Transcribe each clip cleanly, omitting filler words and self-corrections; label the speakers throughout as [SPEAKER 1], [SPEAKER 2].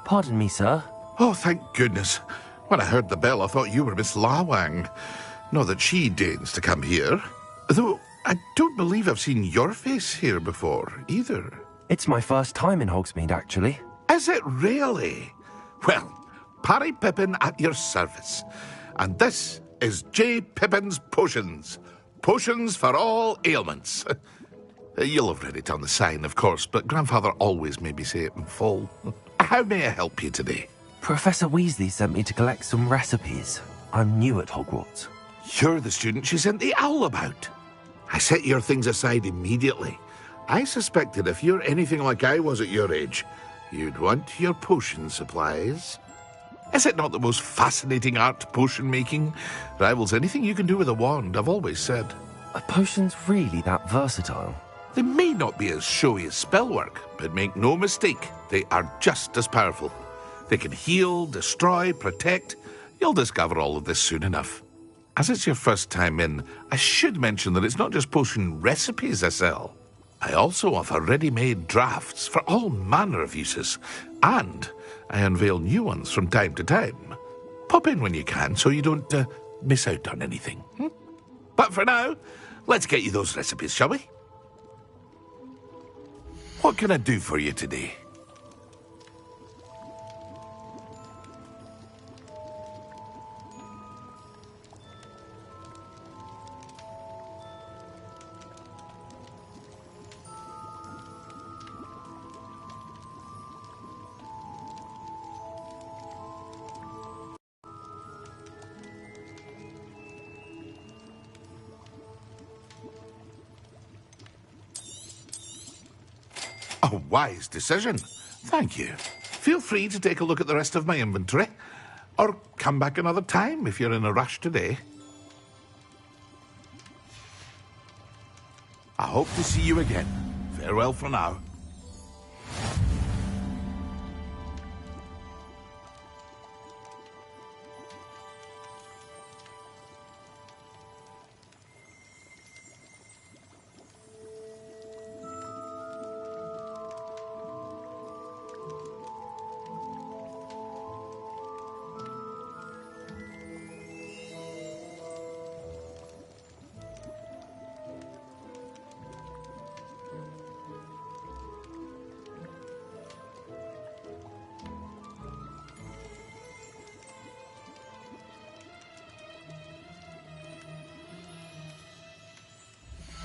[SPEAKER 1] Pardon me, sir.
[SPEAKER 2] Oh, thank goodness. When I heard the bell, I thought you were Miss Lawang. Not that she deigns to come here. Though, I don't believe I've seen your face here before, either.
[SPEAKER 1] It's my first time in Hogsmeade, actually.
[SPEAKER 2] Is it really? Well, Parry Pippin at your service. And this is J. Pippin's Potions. Potions for all ailments. You'll have read it on the sign, of course, but Grandfather always made me say it in full. How may I help you today?
[SPEAKER 1] Professor Weasley sent me to collect some recipes. I'm new at Hogwarts.
[SPEAKER 2] You're the student she sent the owl about. I set your things aside immediately. I suspected if you're anything like I was at your age, you'd want your potion supplies. Is it not the most fascinating art, potion making? Rivals anything you can do with a wand, I've always said.
[SPEAKER 1] Are potions really that versatile?
[SPEAKER 2] They may not be as showy as spellwork, but make no mistake, they are just as powerful. They can heal, destroy, protect. You'll discover all of this soon enough. As it's your first time in, I should mention that it's not just potion recipes I sell. I also offer ready-made drafts for all manner of uses, and I unveil new ones from time to time. Pop in when you can so you don't miss out on anything. But for now, let's get you those recipes, shall we? What can I do for you today? A wise decision. Thank you. Feel free to take a look at the rest of my inventory, or come back another time if you're in a rush today. I hope to see you again. Farewell for now.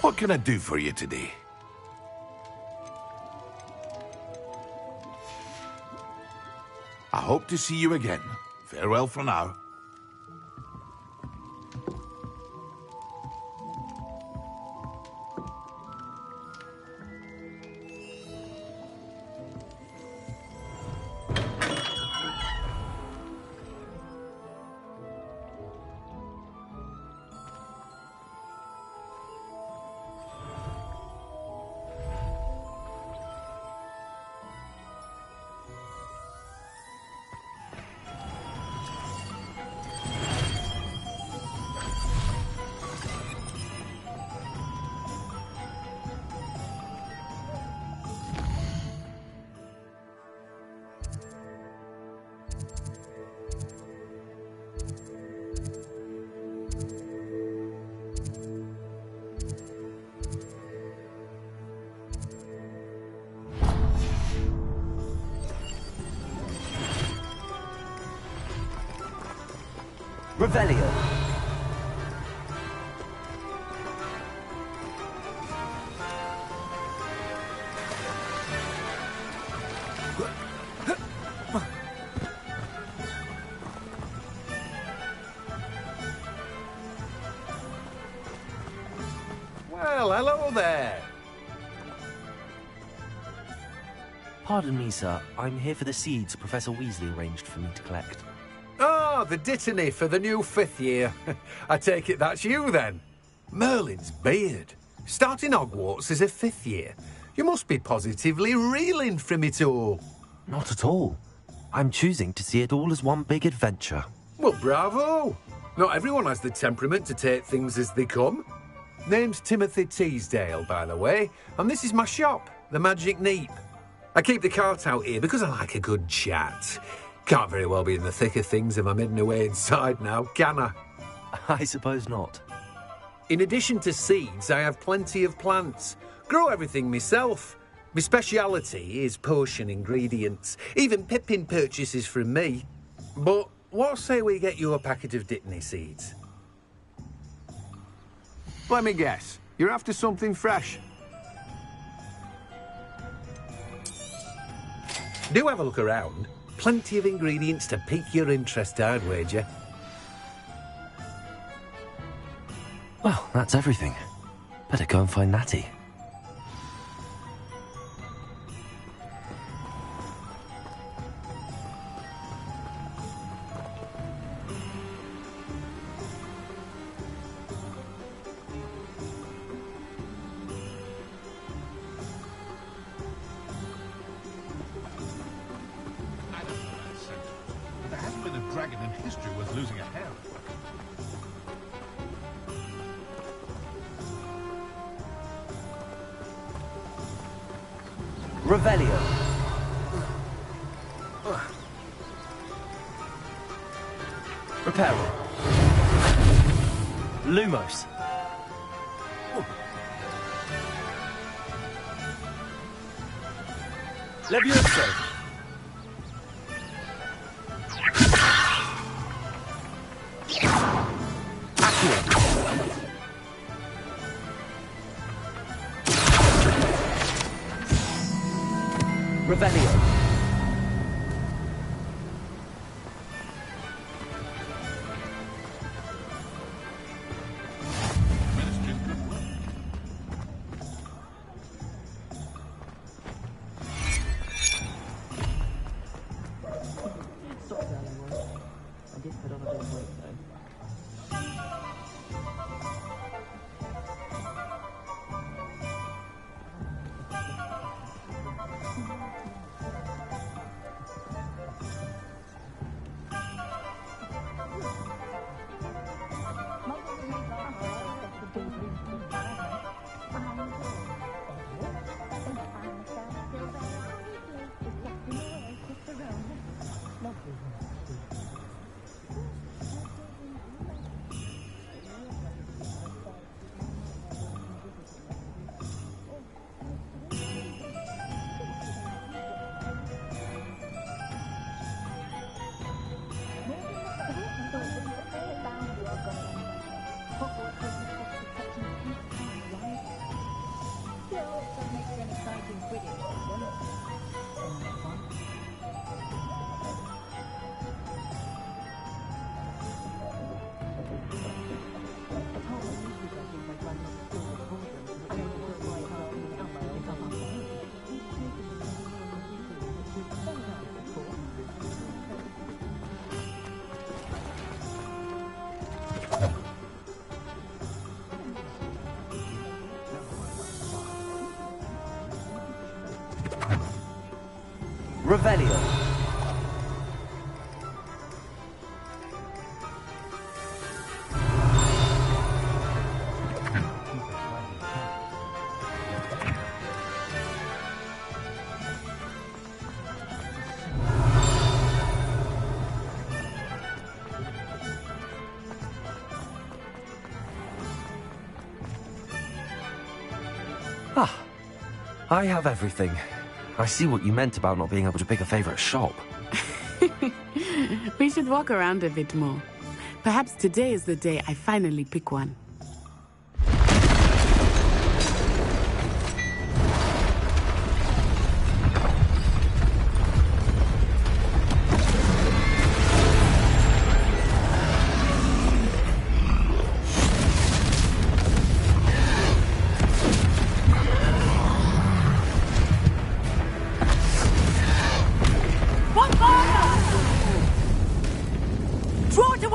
[SPEAKER 2] What can I do for you today? I hope to see you again. Farewell for now.
[SPEAKER 1] Revelio.
[SPEAKER 3] Well, hello there.
[SPEAKER 1] Pardon me, sir. I'm here for the seeds Professor Weasley arranged for me to collect.
[SPEAKER 3] Oh, the dittany for the new 5th year. I take it that's you, then. Merlin's beard. Starting Hogwarts as a 5th year. You must be positively reeling from it all.
[SPEAKER 1] Not at all. I'm choosing to see it all as one big adventure.
[SPEAKER 3] Well, bravo. Not everyone has the temperament to take things as they come. Name's Timothy Teasdale, by the way, and this is my shop, the Magic Neep. I keep the cart out here because I like a good chat. Can't very well be in the thick of things if I'm hidden away inside now, can I?
[SPEAKER 1] I suppose not.
[SPEAKER 3] In addition to seeds, I have plenty of plants. Grow everything myself. My speciality is potion ingredients. Even Pippin purchases from me. But what say we get you a packet of Dittany seeds?
[SPEAKER 4] Let me guess. You're after something fresh.
[SPEAKER 3] Do have a look around. Plenty of ingredients to pique your interest, I'd wager.
[SPEAKER 1] Well, that's everything. Better go and find Natty.
[SPEAKER 2] There hasn't been a dragon in history worth losing a hair.
[SPEAKER 1] Revelio. Reparo. Lumos. Levioso. Revelio.
[SPEAKER 2] Ministry's good work.
[SPEAKER 1] Revelio. Ah, I have everything. I see what you meant about not being able to pick a favorite shop.
[SPEAKER 5] We should walk around a bit more. Perhaps today is the day I finally pick one.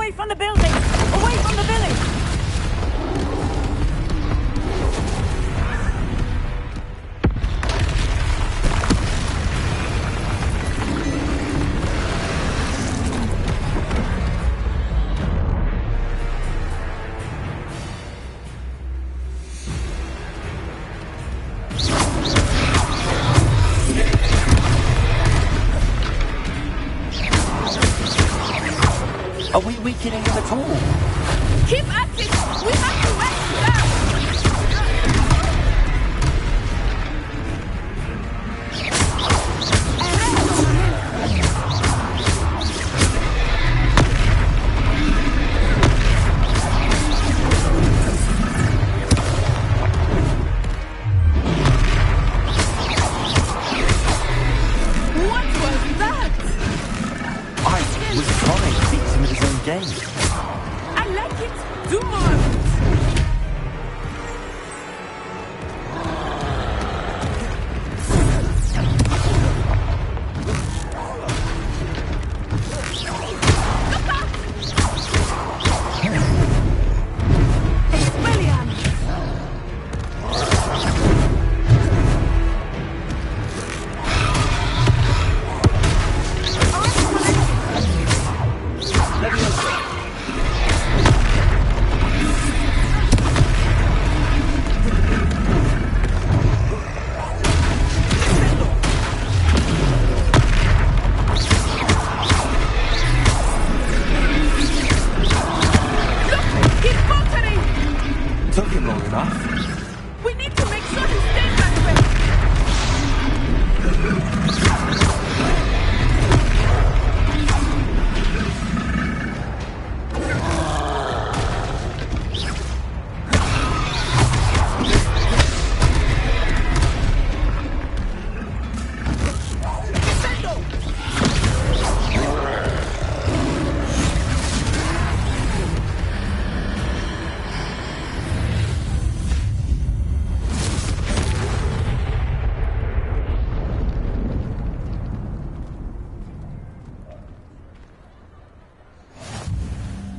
[SPEAKER 6] Away from the building! Away from the village!
[SPEAKER 1] Are we weakening him at all?
[SPEAKER 5] Keep at it! We have to wet down! What was that?
[SPEAKER 1] I was trying to beat him in his own game.
[SPEAKER 5] I like it. Do more of it. Expelliarmus. He's faltering!
[SPEAKER 1] Took him long enough.
[SPEAKER 5] We need to make sure he stays that way.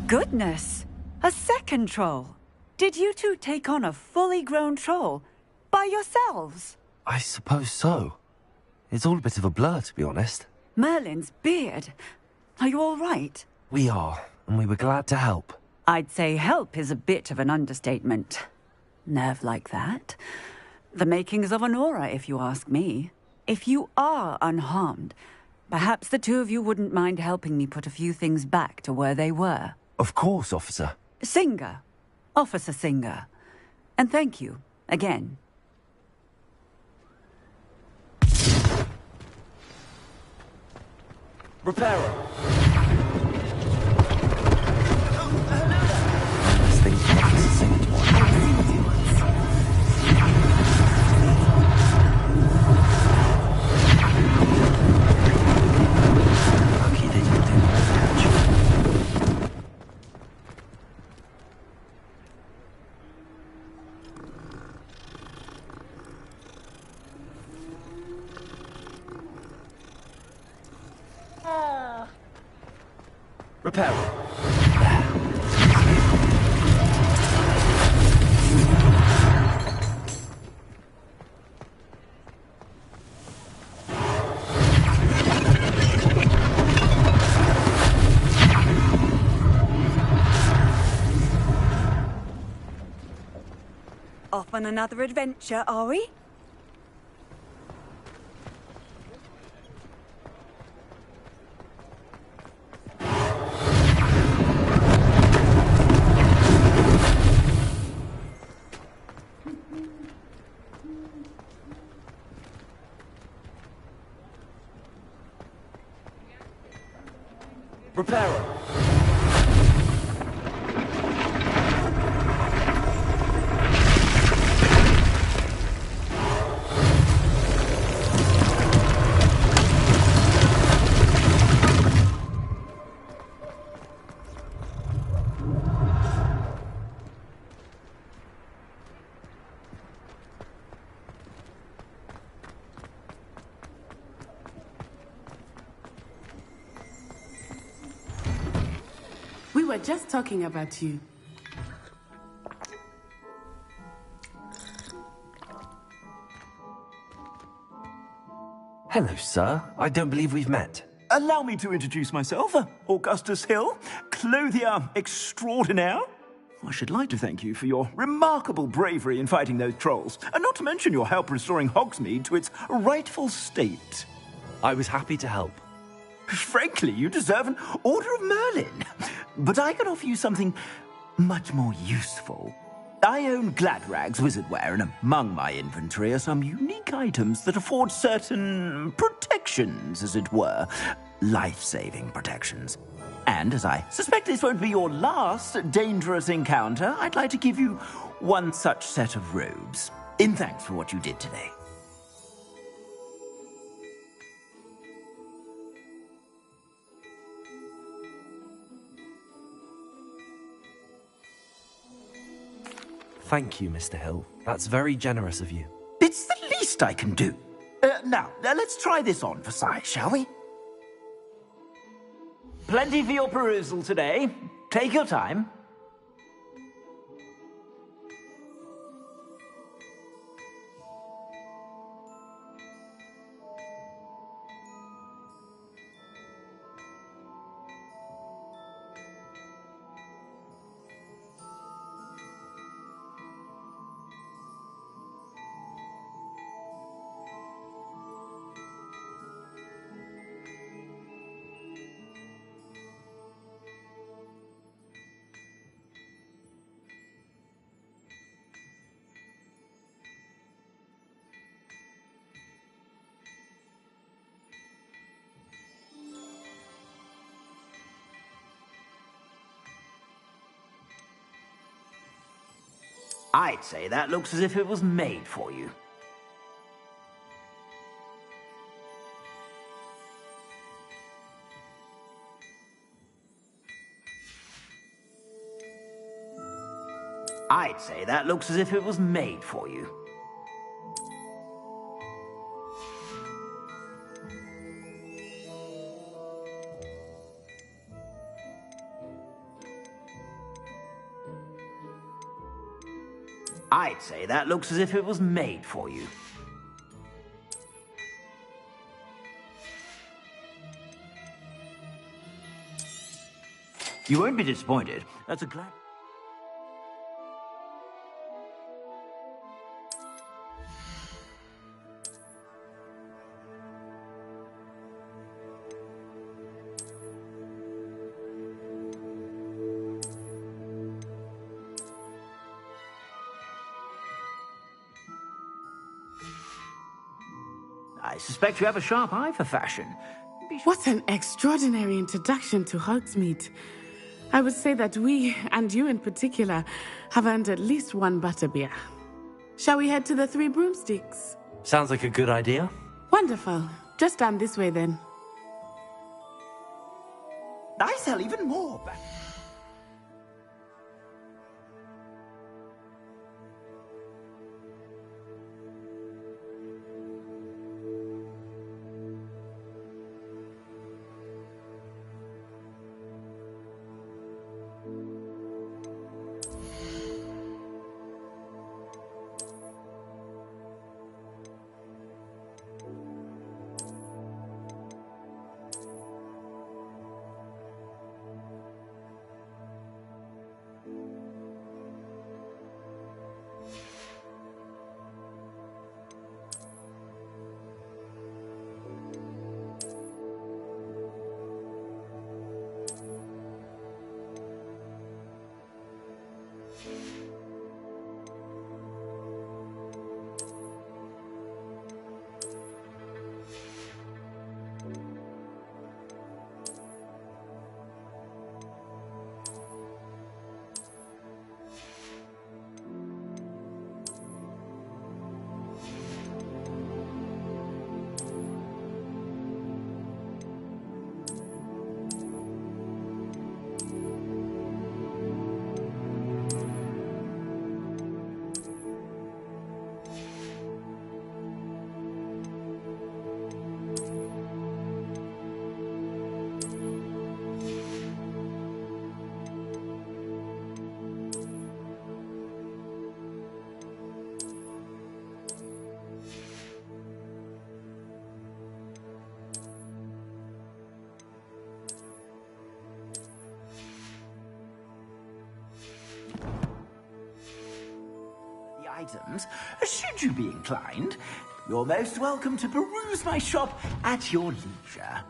[SPEAKER 6] Goodness! A second troll! Did you two take on a fully grown troll? By yourselves?
[SPEAKER 1] I suppose so. It's all a bit of a blur, to be honest.
[SPEAKER 6] Merlin's beard. Are you all right?
[SPEAKER 1] We are, and we were glad to help.
[SPEAKER 6] I'd say help is a bit of an understatement. Nerve like that. The makings of an aura, if you ask me. If you are unharmed, perhaps the two of you wouldn't mind helping me put a few things back to where they were.
[SPEAKER 1] Of course, officer.
[SPEAKER 6] Singer. Officer Singer. And thank you, again.
[SPEAKER 1] Repairer. This thing connects to Singer to one. Lucky they didn't do more damage. Repairer.
[SPEAKER 6] Off on another adventure, are we?
[SPEAKER 1] Repairer.
[SPEAKER 5] were just talking about you.
[SPEAKER 1] Hello, sir. I don't believe we've met.
[SPEAKER 7] Allow me to introduce myself, Augustus Hill, clothier extraordinaire. I should like to thank you for your remarkable bravery in fighting those trolls, and not to mention your help restoring Hogsmeade to its rightful state.
[SPEAKER 1] I was happy to help.
[SPEAKER 7] Frankly, you deserve an Order of Merlin. But I can offer you something much more useful. I own Gladrag's wizardware, and among my inventory are some unique items that afford certain protections, as it were. Life-saving protections. And as I suspect this won't be your last dangerous encounter, I'd like to give you one such set of robes, in thanks for what you did today.
[SPEAKER 1] Thank you, Mr. Hill. That's very generous of you.
[SPEAKER 7] It's the least I can do. Now, let's try this on for size, shall we? Plenty for your perusal today. Take your time. I'd say that looks as if it was made for you. I'd say that looks as if it was made for you. I'd say that looks as if it was made for you. You won't be disappointed. That's a glad... I suspect you have a sharp eye for fashion.
[SPEAKER 5] What an extraordinary introduction to Hogsmeade. I would say that we, and you in particular, have earned at least one butterbeer. Shall we head to the Three Broomsticks?
[SPEAKER 1] Sounds like a good idea.
[SPEAKER 5] Wonderful. Just down this way then.
[SPEAKER 7] I sell even more. items, should you be inclined, you're most welcome to peruse my shop at your leisure.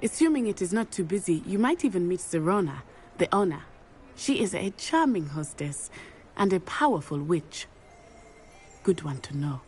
[SPEAKER 5] Assuming it is not too busy, you might even meet Serona, the owner. She is a charming hostess and a powerful witch. Good one to know.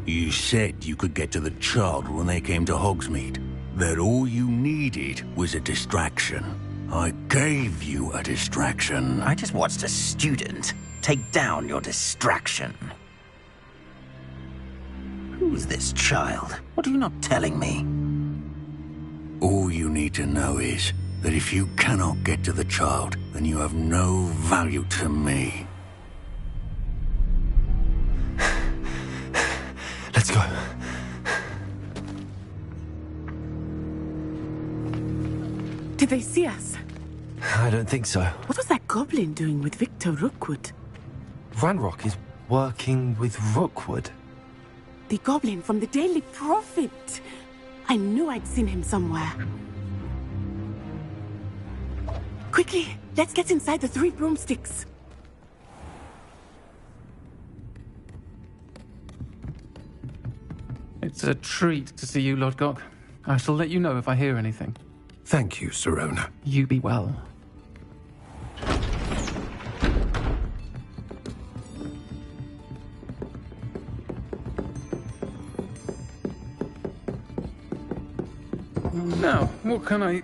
[SPEAKER 8] You said you could get to the child when they came to Hogsmeade. That all you needed was a distraction. I gave you a distraction.
[SPEAKER 9] I just watched a student take down your distraction. Who's this child? What are you not telling me?
[SPEAKER 8] All you need to know is that if you cannot get to the child, then you have no value to me.
[SPEAKER 1] Let's go.
[SPEAKER 5] Did they see us?
[SPEAKER 1] I don't think so.
[SPEAKER 5] What was that goblin doing with Victor Rookwood?
[SPEAKER 1] Ranrock is working with Rookwood.
[SPEAKER 5] The goblin from the Daily Prophet. I knew I'd seen him somewhere. Quickly, let's get inside the 3 broomsticks.
[SPEAKER 10] It's a treat to see you, Lodgok. I shall let you know if I hear anything.
[SPEAKER 3] Thank you, Serona.
[SPEAKER 10] You be well. Now, what can I...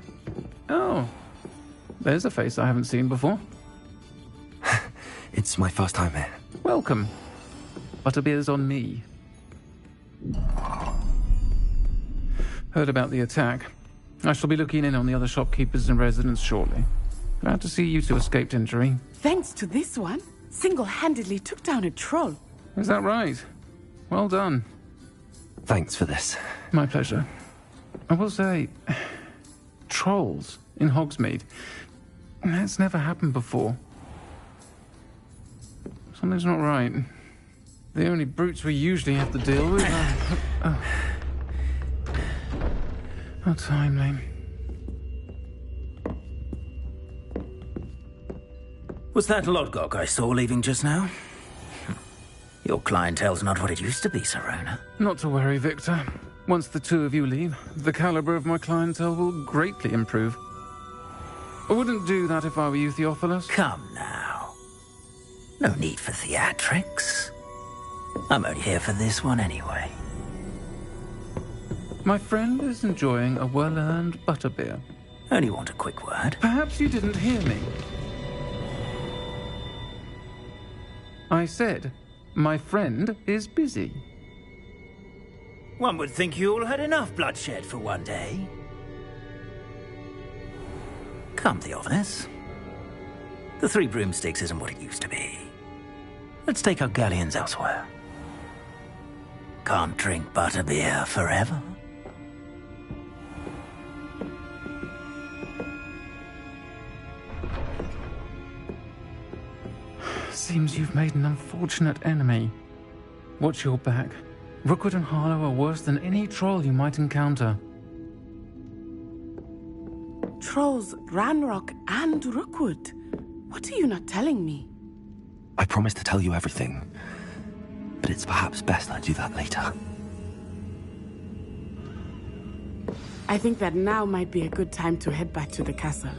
[SPEAKER 10] Oh, there's a face I haven't seen before.
[SPEAKER 1] It's my first time here.
[SPEAKER 10] Welcome. Butterbeer's on me. Heard about the attack. I shall be looking in on the other shopkeepers and residents shortly. Glad to see you two escaped injury.
[SPEAKER 5] Thanks to this one, single-handedly took down a troll.
[SPEAKER 10] Is that right? Well done.
[SPEAKER 1] Thanks for this.
[SPEAKER 10] My pleasure. I will say, trolls in Hogsmeade. That's never happened before. Something's not right. The only brutes we usually have to deal with are... How timely.
[SPEAKER 9] Was that Lodgok I saw leaving just now? Your clientele's not what it used to be, Serona.
[SPEAKER 10] Not to worry, Victor. Once the 2 of you leave, the caliber of my clientele will greatly improve. I wouldn't do that if I were you, Theophilus.
[SPEAKER 9] Come now. No need for theatrics. I'm only here for this one anyway.
[SPEAKER 10] My friend is enjoying a well-earned butterbeer.
[SPEAKER 9] Only want a quick word.
[SPEAKER 10] Perhaps you didn't hear me. I said, my friend is busy.
[SPEAKER 9] One would think you all had enough bloodshed for one day. Come, Theophilus. The 3 broomsticks isn't what it used to be. Let's take our galleons elsewhere. Can't drink butterbeer forever.
[SPEAKER 10] Seems you've made an unfortunate enemy. Watch your back. Rookwood and Harlow are worse than any troll you might encounter.
[SPEAKER 5] Trolls, Ranrock, and Rookwood. What are you not telling me?
[SPEAKER 1] I promised to tell you everything, but it's perhaps best I do that later.
[SPEAKER 5] I think that now might be a good time to head back to the castle.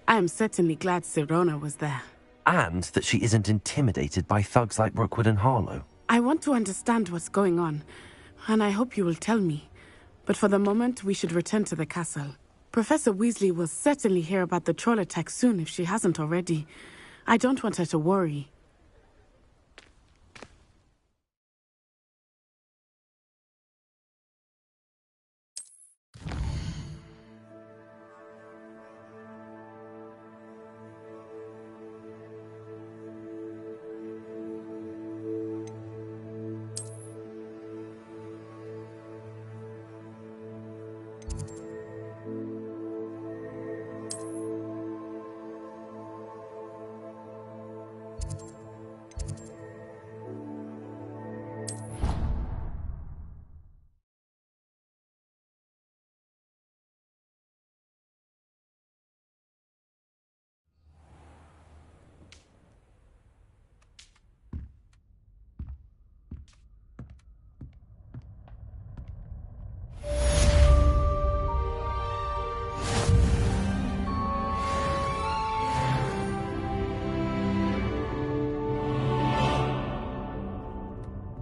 [SPEAKER 5] I am certainly glad Sirona was there.
[SPEAKER 1] And that she isn't intimidated by thugs like Rookwood and Harlow.
[SPEAKER 5] I want to understand what's going on, and I hope you will tell me. But for the moment, we should return to the castle. Professor Weasley will certainly hear about the troll attack soon if she hasn't already. I don't want her to worry.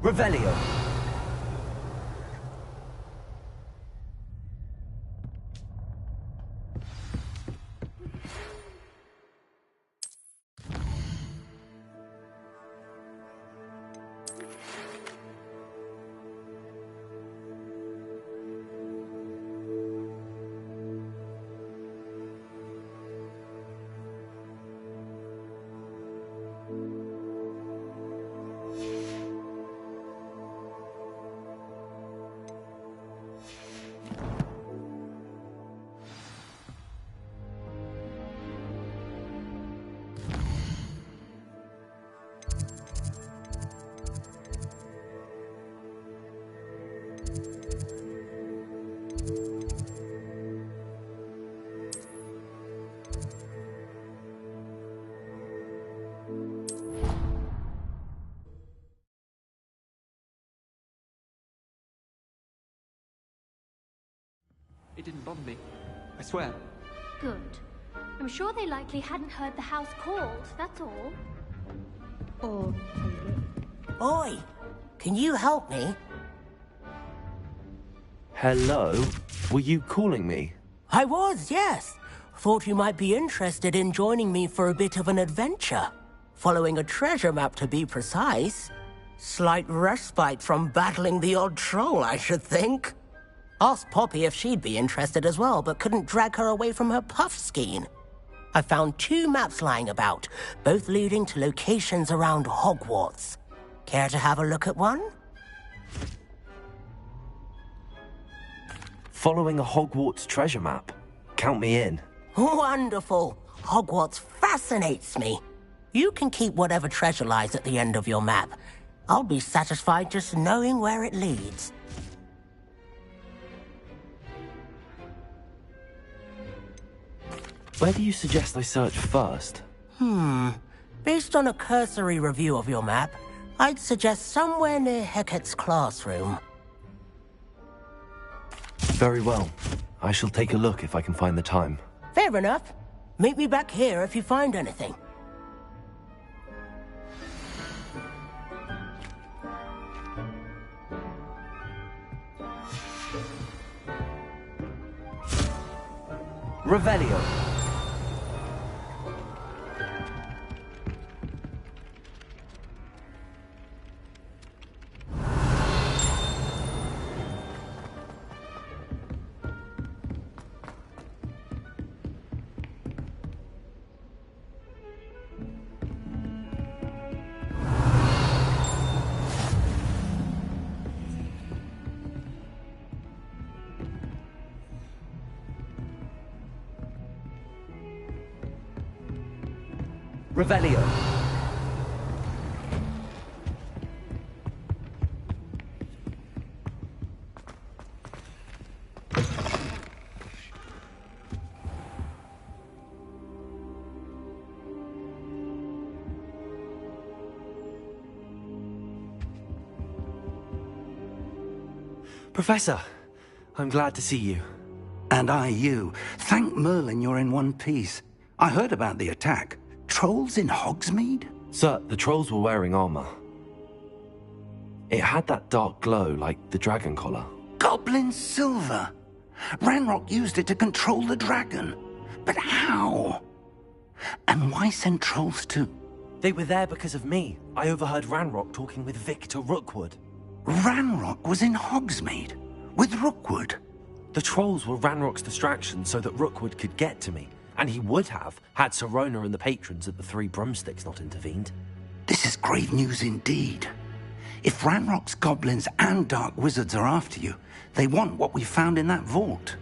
[SPEAKER 1] Revelio.
[SPEAKER 11] It didn't bother me. I swear.
[SPEAKER 12] Good. I'm sure they likely hadn't heard the house called, that's all. Or...
[SPEAKER 13] Oi! Can you help me?
[SPEAKER 1] Hello? Were you calling me?
[SPEAKER 13] I was, yes. Thought you might be interested in joining me for a bit of an adventure. Following a treasure map, to be precise. Slight respite from battling the odd troll, I should think. Asked Poppy if she'd be interested as well, but couldn't drag her away from her puffskein. I found 2 maps lying about, both leading to locations around Hogwarts. Care to have a look at one?
[SPEAKER 1] Following a Hogwarts treasure map? Count me in.
[SPEAKER 13] Wonderful. Hogwarts fascinates me. You can keep whatever treasure lies at the end of your map. I'll be satisfied just knowing where it leads.
[SPEAKER 1] Where do you suggest I search first?
[SPEAKER 13] Based on a cursory review of your map, I'd suggest somewhere near Hecat's classroom.
[SPEAKER 1] Very well. I shall take a look if I can find the time.
[SPEAKER 13] Fair enough. Meet me back here if you find anything.
[SPEAKER 1] Revelio. Revelio. Professor, I'm glad to see you.
[SPEAKER 8] And I you. Thank Merlin you're in one piece. I heard about the attack. Trolls in Hogsmeade?
[SPEAKER 1] Sir, the trolls were wearing armor. It had that dark glow like the dragon collar.
[SPEAKER 8] Goblin silver! Ranrock used it to control the dragon. But how? And why send trolls to...
[SPEAKER 1] They were there because of me. I overheard Ranrock talking with Victor Rookwood.
[SPEAKER 8] Ranrock was in Hogsmeade? With Rookwood?
[SPEAKER 1] The trolls were Ranrock's distraction so that Rookwood could get to me. And he would have, had Sirona and the patrons at the Three Broomsticks not intervened.
[SPEAKER 8] This is grave news indeed. If Ranrock's goblins and dark wizards are after you, they want what we found in that vault.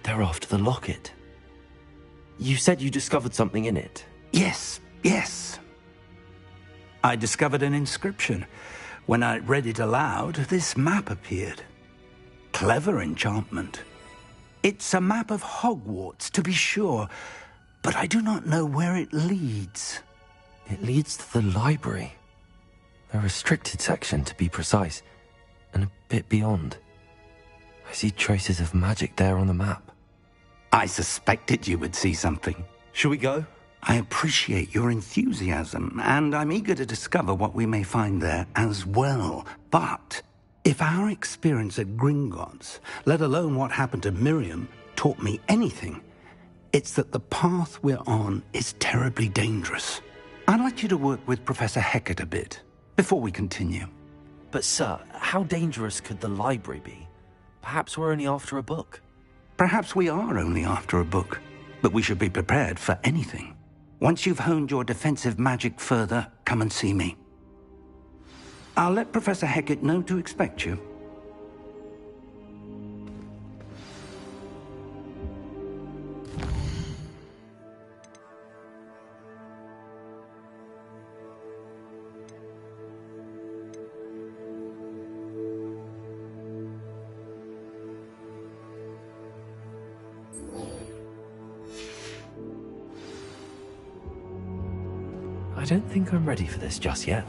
[SPEAKER 1] They're after the locket. You said you discovered something in it.
[SPEAKER 8] Yes. I discovered an inscription. When I read it aloud, this map appeared. Clever enchantment. It's a map of Hogwarts, to be sure, but I do not know where it leads.
[SPEAKER 1] It leads to the library. The restricted section, to be precise, and a bit beyond. I see traces of magic there on the map.
[SPEAKER 8] I suspected you would see something.
[SPEAKER 1] Shall we go?
[SPEAKER 8] I appreciate your enthusiasm, and I'm eager to discover what we may find there as well. But if our experience at Gringotts, let alone what happened to Miriam, taught me anything, it's that the path we're on is terribly dangerous. I'd like you to work with Professor Hecat a bit before we continue.
[SPEAKER 1] But sir, how dangerous could the library be? Perhaps we're only after a book.
[SPEAKER 8] Perhaps we are only after a book, but we should be prepared for anything. Once you've honed your defensive magic further, come and see me. I'll let Professor Hecat know to expect you.
[SPEAKER 1] I don't think I'm ready for this just yet.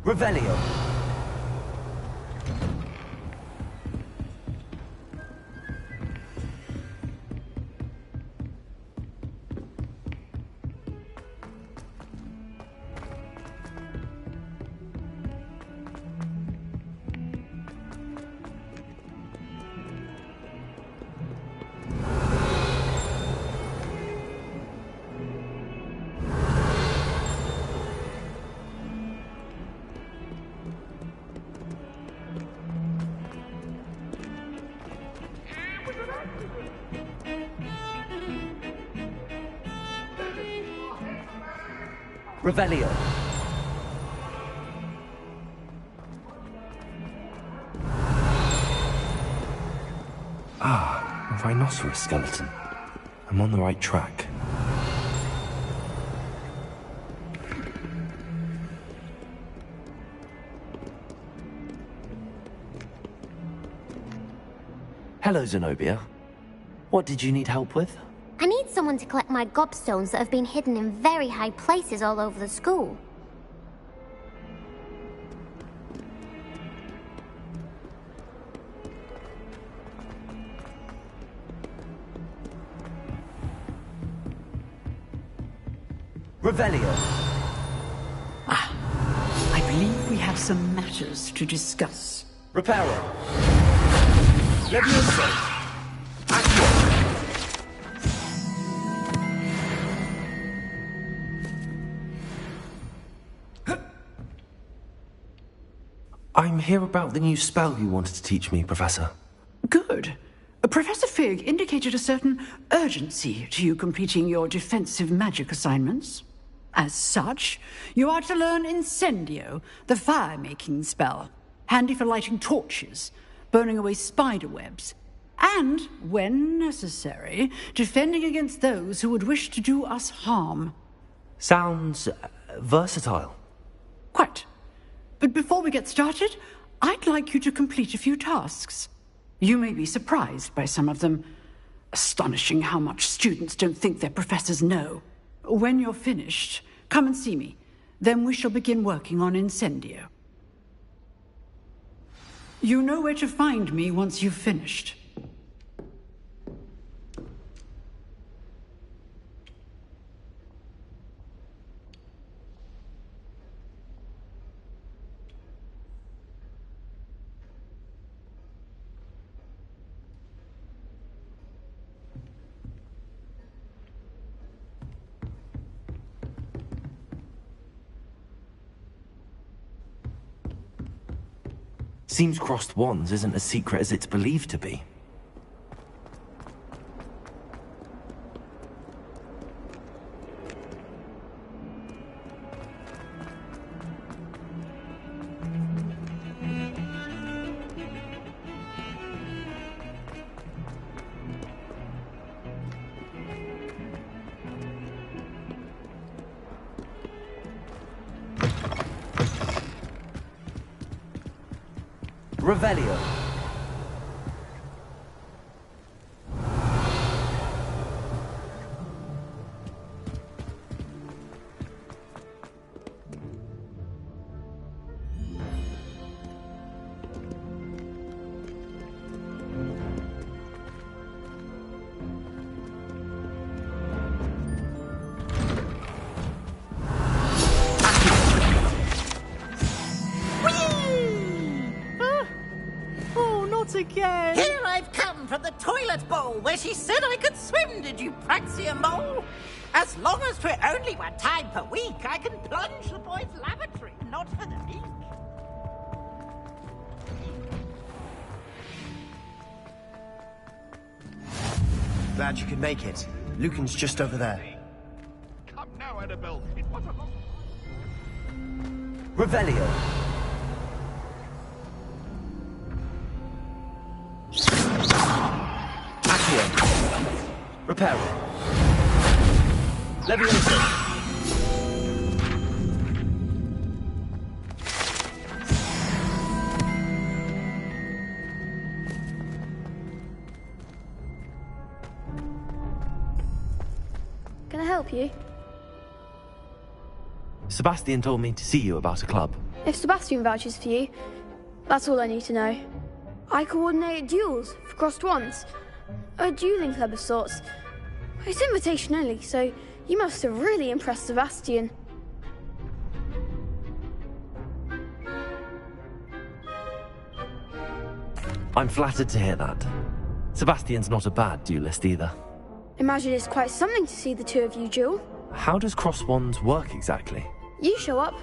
[SPEAKER 9] Revelio.
[SPEAKER 1] Revelio. Ah, a rhinoceros skeleton. I'm on the right track. Hello, Zenobia. What did you need help with?
[SPEAKER 12] I need someone to collect my gobstones that have been hidden in very high places all over the school.
[SPEAKER 1] Revelio.
[SPEAKER 14] I believe we have some matters to discuss.
[SPEAKER 1] Reparo. Levioso. I'm here about the new spell you wanted to teach me, Professor.
[SPEAKER 14] Good. Professor Fig indicated a certain urgency to you completing your defensive magic assignments. As such, you are to learn Incendio, the fire-making spell, handy for lighting torches, burning away spider webs, and, when necessary, defending against those who would wish to do us harm.
[SPEAKER 1] Sounds versatile.
[SPEAKER 14] Quite. But before we get started, I'd like you to complete a few tasks. You may be surprised by some of them. Astonishing how much students don't think their professors know. When you're finished, come and see me. Then we shall begin working on Incendio. You know where to find me once you've finished.
[SPEAKER 1] Seems crossed wands isn't as secret as it's believed to be. Revelio.
[SPEAKER 15] Again. Here I've come from the toilet bowl where she said I could swim, did you praxia mole? As long as 'twere only one time per week, I can plunge the boys' lavatory, not for the meek.
[SPEAKER 16] Glad you could make it. Lucan's just over there.
[SPEAKER 2] Come now, Annabelle. It was a long...
[SPEAKER 1] Revelio. Reparo. Levioso.
[SPEAKER 17] Can I help you?
[SPEAKER 1] Sebastian told me to see you about a club.
[SPEAKER 17] If Sebastian vouches for you, that's all I need to know. I coordinate duels for crossed wands. A dueling club of sorts. It's invitation only, so you must have really impressed Sebastian.
[SPEAKER 1] I'm flattered to hear that. Sebastian's not a bad duelist either.
[SPEAKER 17] Imagine it's quite something to see the two of you duel.
[SPEAKER 1] How does cross wands work exactly?
[SPEAKER 17] You show up,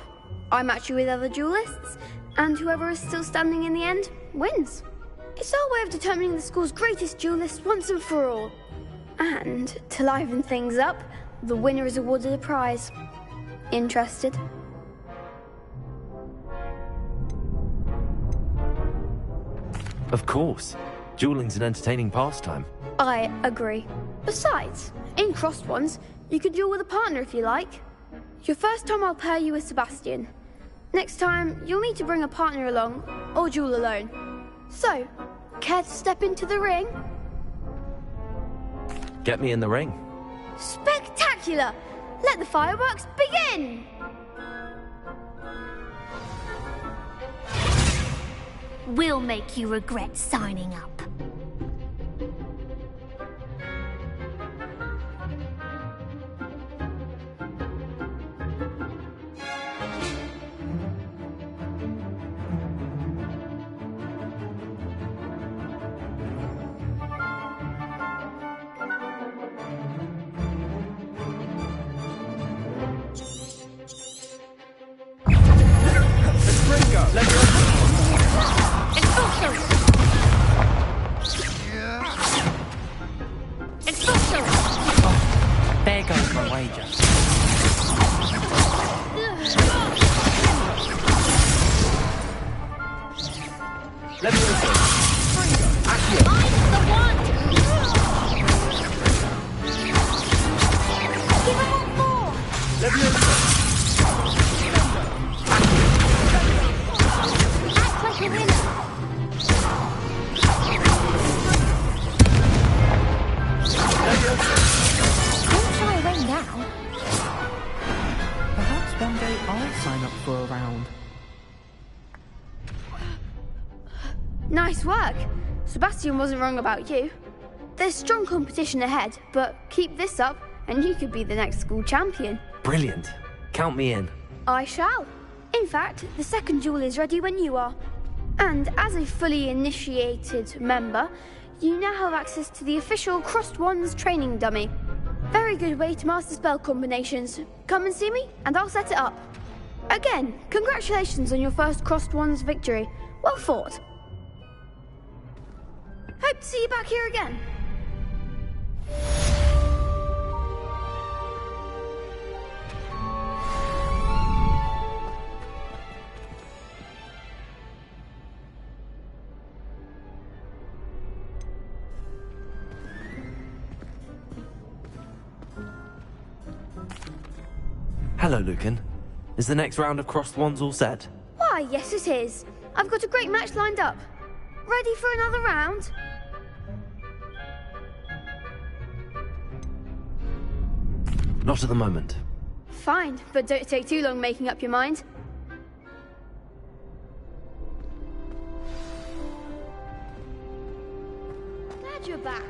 [SPEAKER 17] I match you with other duelists, and whoever is still standing in the end wins. It's our way of determining the school's greatest duelist once and for all. And, to liven things up, the winner is awarded a prize. Interested?
[SPEAKER 1] Of course. Dueling's an entertaining pastime.
[SPEAKER 17] I agree. Besides, in Crossed Ones, you could duel with a partner if you like. Your first time I'll pair you with Sebastian. Next time, you'll need to bring a partner along, or duel alone. So, care to step into the ring?
[SPEAKER 1] Get me in the ring.
[SPEAKER 17] Spectacular! Let the fireworks begin!
[SPEAKER 12] We'll make you regret signing up.
[SPEAKER 9] There goes my wager.
[SPEAKER 1] Let me listen.
[SPEAKER 9] Perhaps one day I'll sign up for a round.
[SPEAKER 17] Nice work. Sebastian wasn't wrong about you. There's strong competition ahead, but keep this up and you could be the next school champion.
[SPEAKER 1] Brilliant. Count me in.
[SPEAKER 17] I shall. In fact, the second duel is ready when you are. And as a fully initiated member, you now have access to the official Crossed Wands training dummy. Very good way to master spell combinations. Come and see me, and I'll set it up. Again, congratulations on your first Crossed Wands victory. Well fought. Hope to see you back here again.
[SPEAKER 1] Hello, Lucan. Is the next round of Crossed Wands all set?
[SPEAKER 17] Why, yes it is. I've got a great match lined up. Ready for another round?
[SPEAKER 1] Not at the moment.
[SPEAKER 17] Fine, but don't take too long making up your mind. Glad you're back.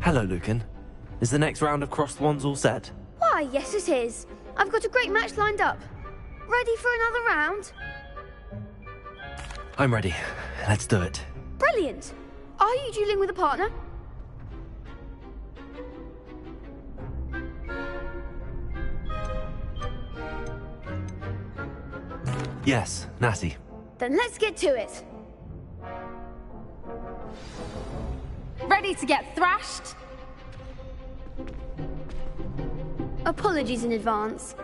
[SPEAKER 1] Hello, Lucan. Is the next round of Crossed Wands all set?
[SPEAKER 17] Why, yes it is. I've got a great match lined up. Ready for another round?
[SPEAKER 1] I'm ready. Let's do it.
[SPEAKER 17] Brilliant. Are you dueling with a partner?
[SPEAKER 1] Yes, Natty.
[SPEAKER 17] Then let's get to it.
[SPEAKER 12] Ready to get thrashed?
[SPEAKER 17] Apologies in advance.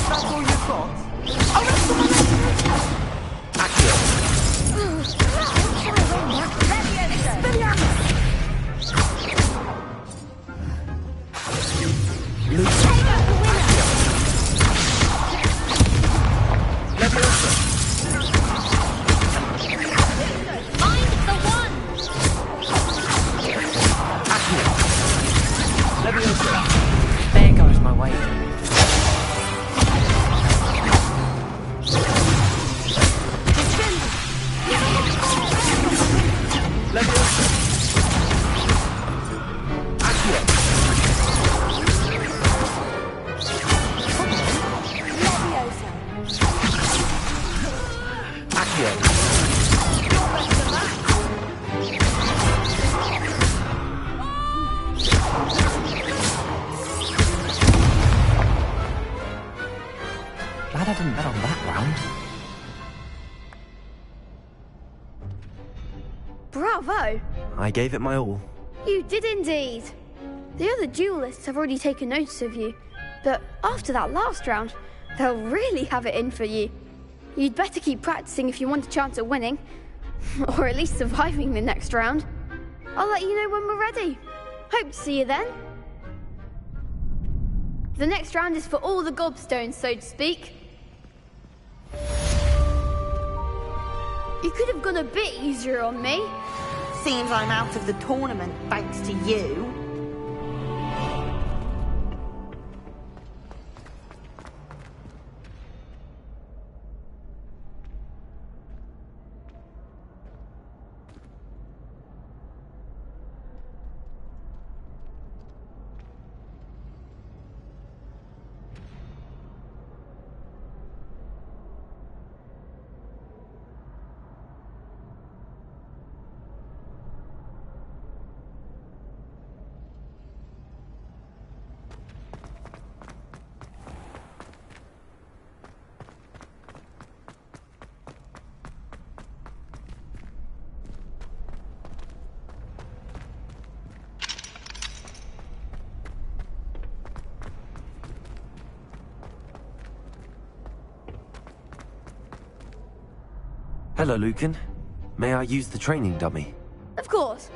[SPEAKER 15] That's all you've got? Oh, that's the one
[SPEAKER 9] There goes my wager.
[SPEAKER 17] Bravo!
[SPEAKER 1] I gave it my all.
[SPEAKER 17] You did indeed. The other duelists have already taken notice of you, but after that last round, they'll really have it in for you. You'd better keep practicing if you want a chance at winning, or at least surviving the next round. I'll let you know when we're ready. Hope to see you then. The next round is for all the gobstones, so to speak. You could have gone a bit easier on me.
[SPEAKER 15] Seems I'm out of the tournament thanks to you.
[SPEAKER 1] Hello, Lucan. May I use the training dummy?
[SPEAKER 17] Of course.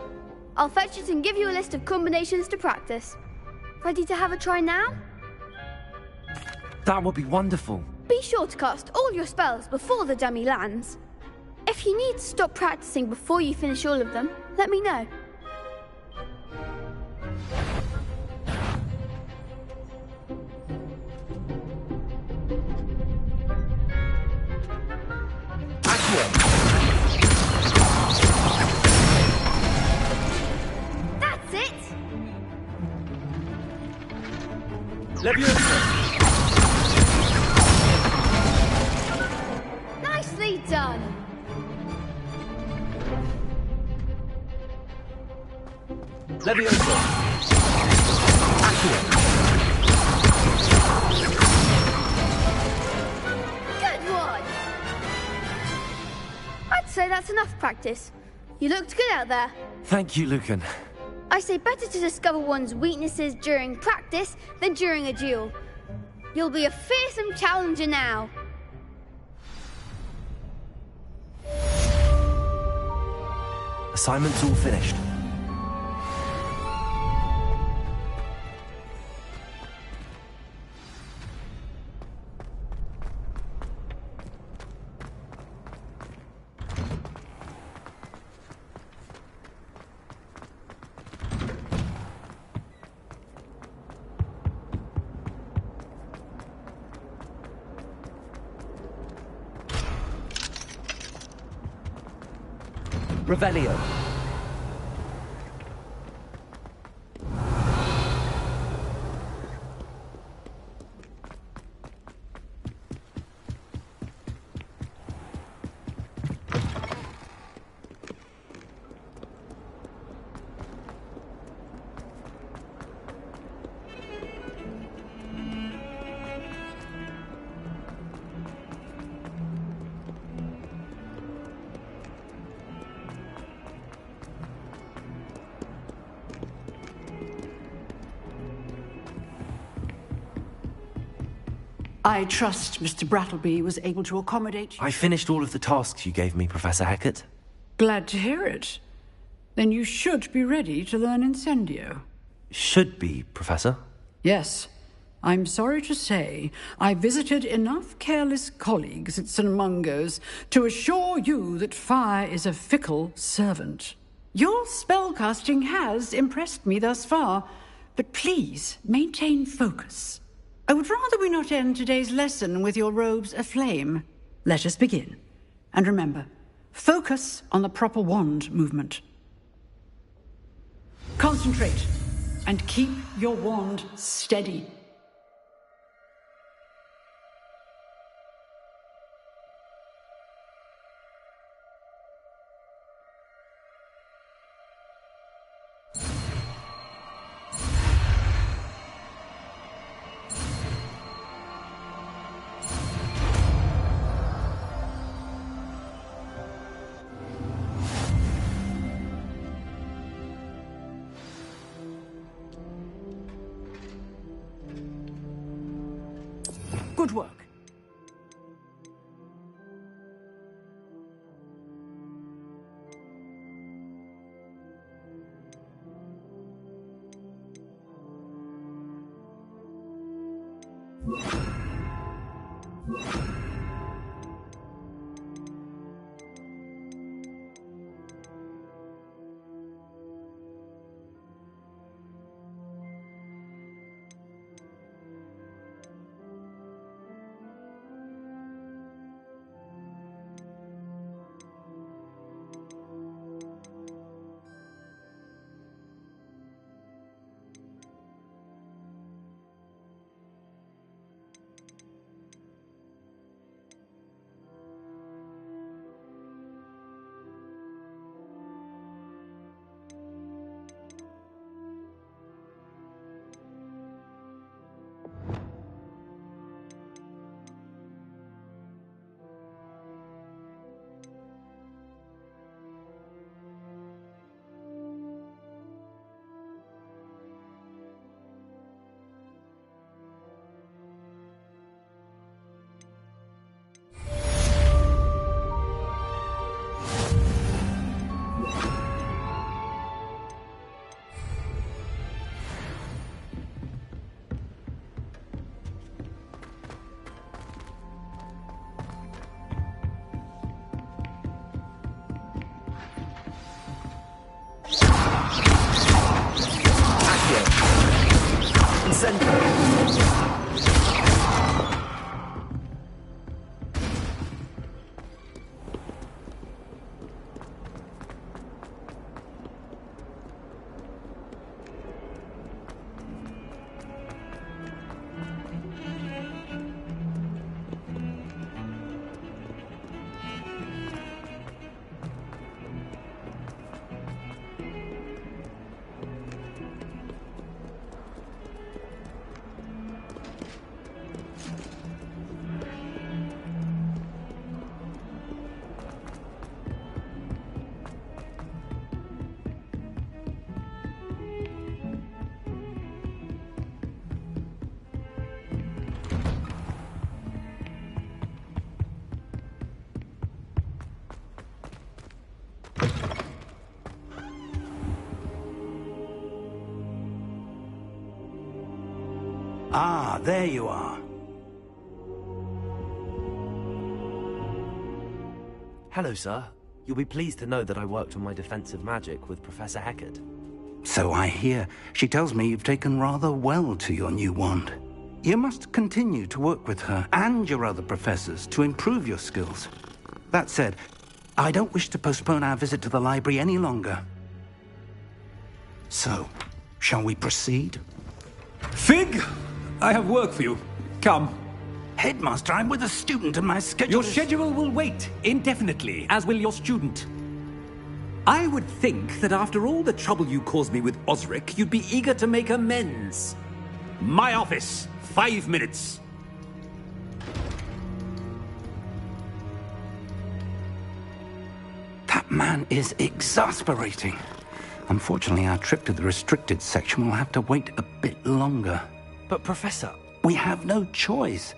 [SPEAKER 17] I'll fetch it and give you a list of combinations to practice. Ready to have a try now?
[SPEAKER 1] That would be wonderful.
[SPEAKER 17] Be sure to cast all your spells before the dummy lands. If you need to stop practicing before you finish all of them, let me know. That's it! Nicely done! Good one! I'd say that's enough practice. You looked good out there.
[SPEAKER 1] Thank you, Lucan.
[SPEAKER 17] I say better to discover one's weaknesses during practice than during a duel. You'll be a fearsome challenger now.
[SPEAKER 1] Assignment's all finished. Revelio.
[SPEAKER 14] I trust Mr. Brattleby was able to accommodate you.
[SPEAKER 1] I finished all of the tasks you gave me, Professor Hecat.
[SPEAKER 14] Glad to hear it. Then you should be ready to learn Incendio.
[SPEAKER 1] Should be, Professor.
[SPEAKER 14] Yes. I'm sorry to say, I visited enough careless colleagues at St. Mungo's to assure you that fire is a fickle servant. Your spellcasting has impressed me thus far, but please maintain focus. I would rather we not end today's lesson with your robes aflame. Let us begin. And remember, focus on the proper wand movement. Concentrate, and keep your wand steady. Good work.
[SPEAKER 8] Ah, there you are.
[SPEAKER 1] Hello, sir. You'll be pleased to know that I worked on my defensive magic with Professor Heckard.
[SPEAKER 8] So I hear. She tells me you've taken rather well to your new wand. You must continue to work with her and your other professors to improve your skills. That said, I don't wish to postpone our visit to the library any longer. So, shall we proceed?
[SPEAKER 18] Fig! I have work for you. Come.
[SPEAKER 8] Headmaster, I'm with a student and my schedule
[SPEAKER 18] Your schedule will wait indefinitely, as will your student. I would think that after all the trouble you caused me with Osric, you'd be eager to make amends. My office, 5 minutes.
[SPEAKER 8] That man is exasperating. Unfortunately, our trip to the restricted section will have to wait a bit longer.
[SPEAKER 1] But, Professor...
[SPEAKER 8] We have no choice.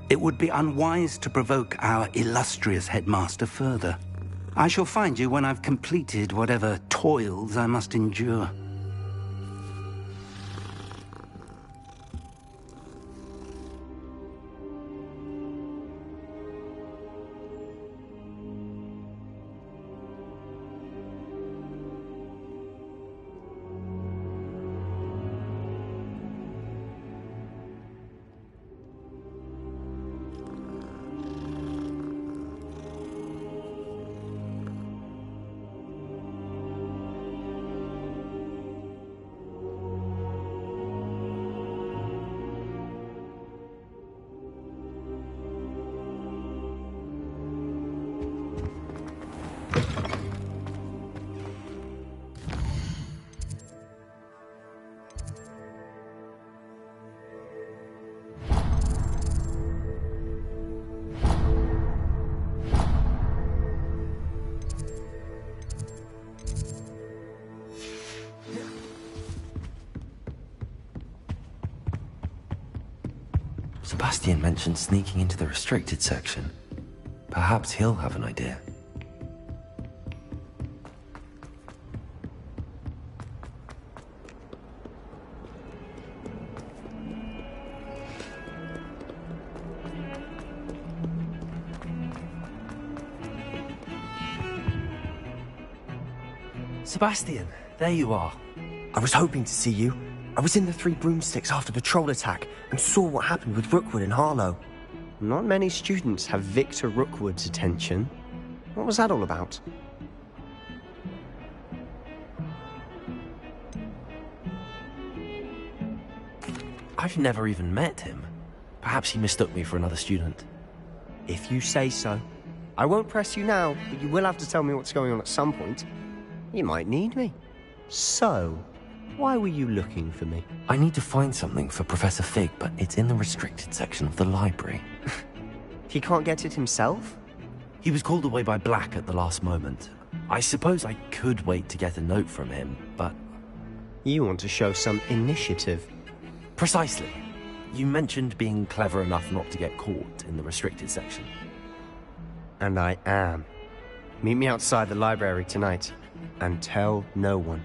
[SPEAKER 8] It would be unwise to provoke our illustrious headmaster further. I shall find you when I've completed whatever toils I must endure.
[SPEAKER 1] Sebastian mentioned sneaking into the restricted section. Perhaps he'll have an idea.
[SPEAKER 19] Sebastian, there you are. I was hoping to see you. I was in the Three Broomsticks after the troll attack and saw what happened with Rookwood and Harlow.
[SPEAKER 16] Not many students have Victor Rookwood's attention. What was that all about?
[SPEAKER 19] I've never even met him. Perhaps he mistook me for another student.
[SPEAKER 16] If you say so. I won't press you now, but you will have to tell me what's going on at some point. You might need me. So, why were you looking for me?
[SPEAKER 1] I need to find something for Professor Fig, but it's in the restricted section of the library.
[SPEAKER 16] He can't get it himself?
[SPEAKER 19] He was called away by Black at the last moment. I suppose I could wait to get a note from him, but...
[SPEAKER 16] You want to show some initiative.
[SPEAKER 19] Precisely. You mentioned being clever enough not to get caught in the restricted section.
[SPEAKER 16] And I am. Meet me outside the library tonight, and tell no one.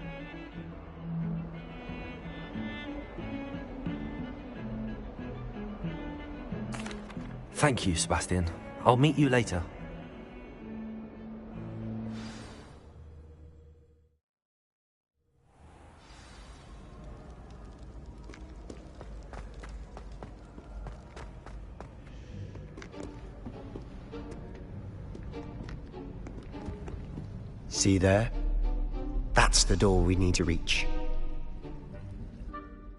[SPEAKER 19] Thank you, Sebastian. I'll meet you later.
[SPEAKER 16] See there? That's the door we need to reach.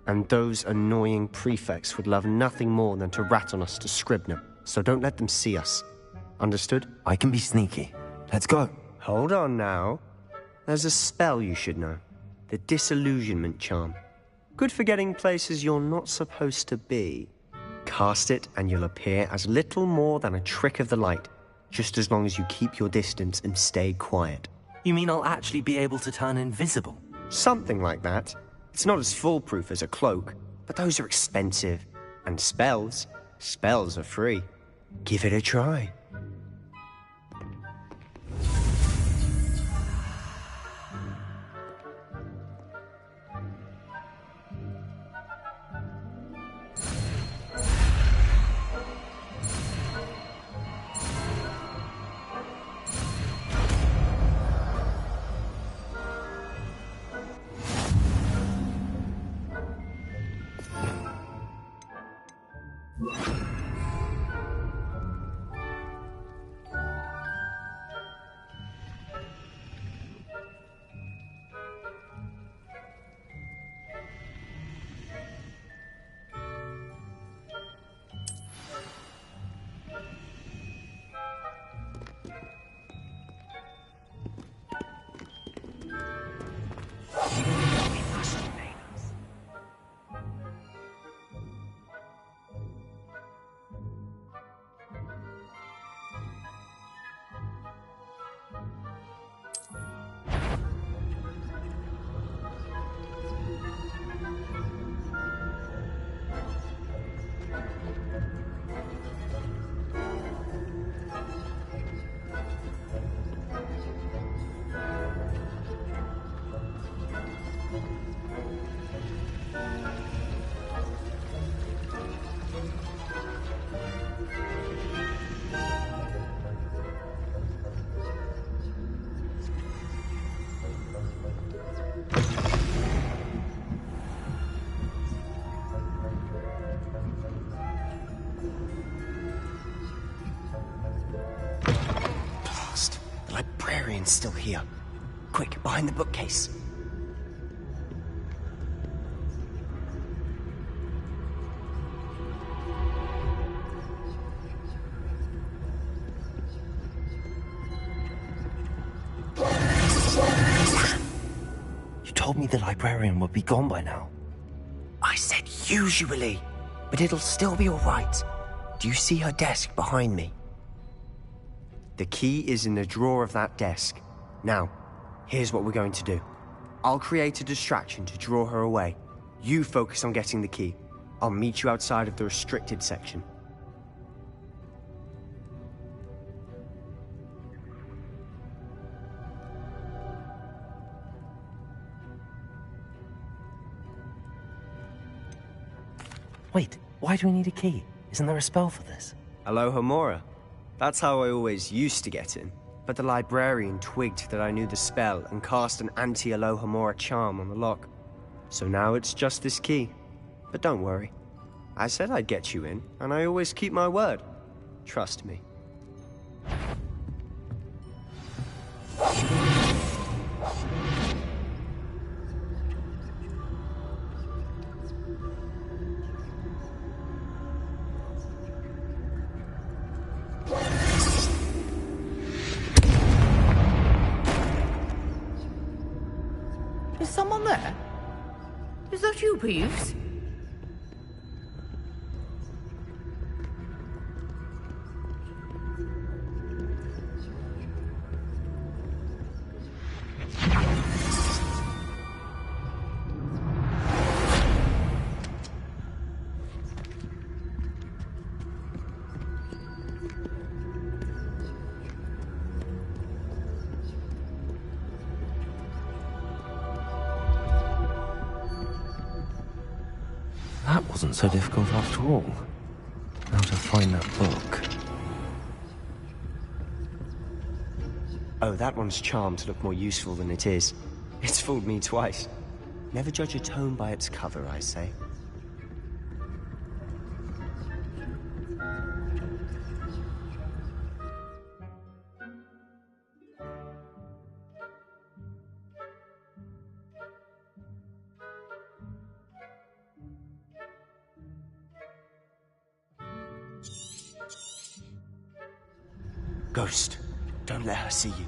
[SPEAKER 16] And those annoying prefects would love nothing more than to rat on us to Scribner, so don't let them see us. Understood?
[SPEAKER 1] I can be sneaky. Let's go.
[SPEAKER 16] Hold on now. There's a spell you should know. The Disillusionment Charm. Good for getting places you're not supposed to be. Cast it and you'll appear as little more than a trick of the light, just as long as you keep your distance and stay quiet.
[SPEAKER 19] You mean I'll actually be able to turn invisible?
[SPEAKER 16] Something like that. It's not as foolproof as a cloak, but those are expensive. And spells are free. Give it a try. Librarian's still here. Quick, behind the bookcase.
[SPEAKER 19] You told me the librarian would be gone by now.
[SPEAKER 16] I said usually, but it'll still be all right. Do you see her desk behind me? The key is in the drawer of that desk. Now, here's what we're going to do. I'll create a distraction to draw her away. You focus on getting the key. I'll meet you outside of the restricted section.
[SPEAKER 1] Wait, why do we need a key? Isn't there a spell for this?
[SPEAKER 16] Alohomora. That's how I always used to get in. But the librarian twigged that I knew the spell and cast an anti-Alohomora charm on the lock. So now it's just this key. But don't worry. I said I'd get you in, and I always keep my word. Trust me.
[SPEAKER 14] Is someone there? Is that you, Peeves?
[SPEAKER 1] That wasn't so difficult after all. Now to find that book.
[SPEAKER 16] Oh, that one's charmed to look more useful than it is. It's fooled me twice. Never judge a tome by its cover, I say. Ghost, don't let her see you.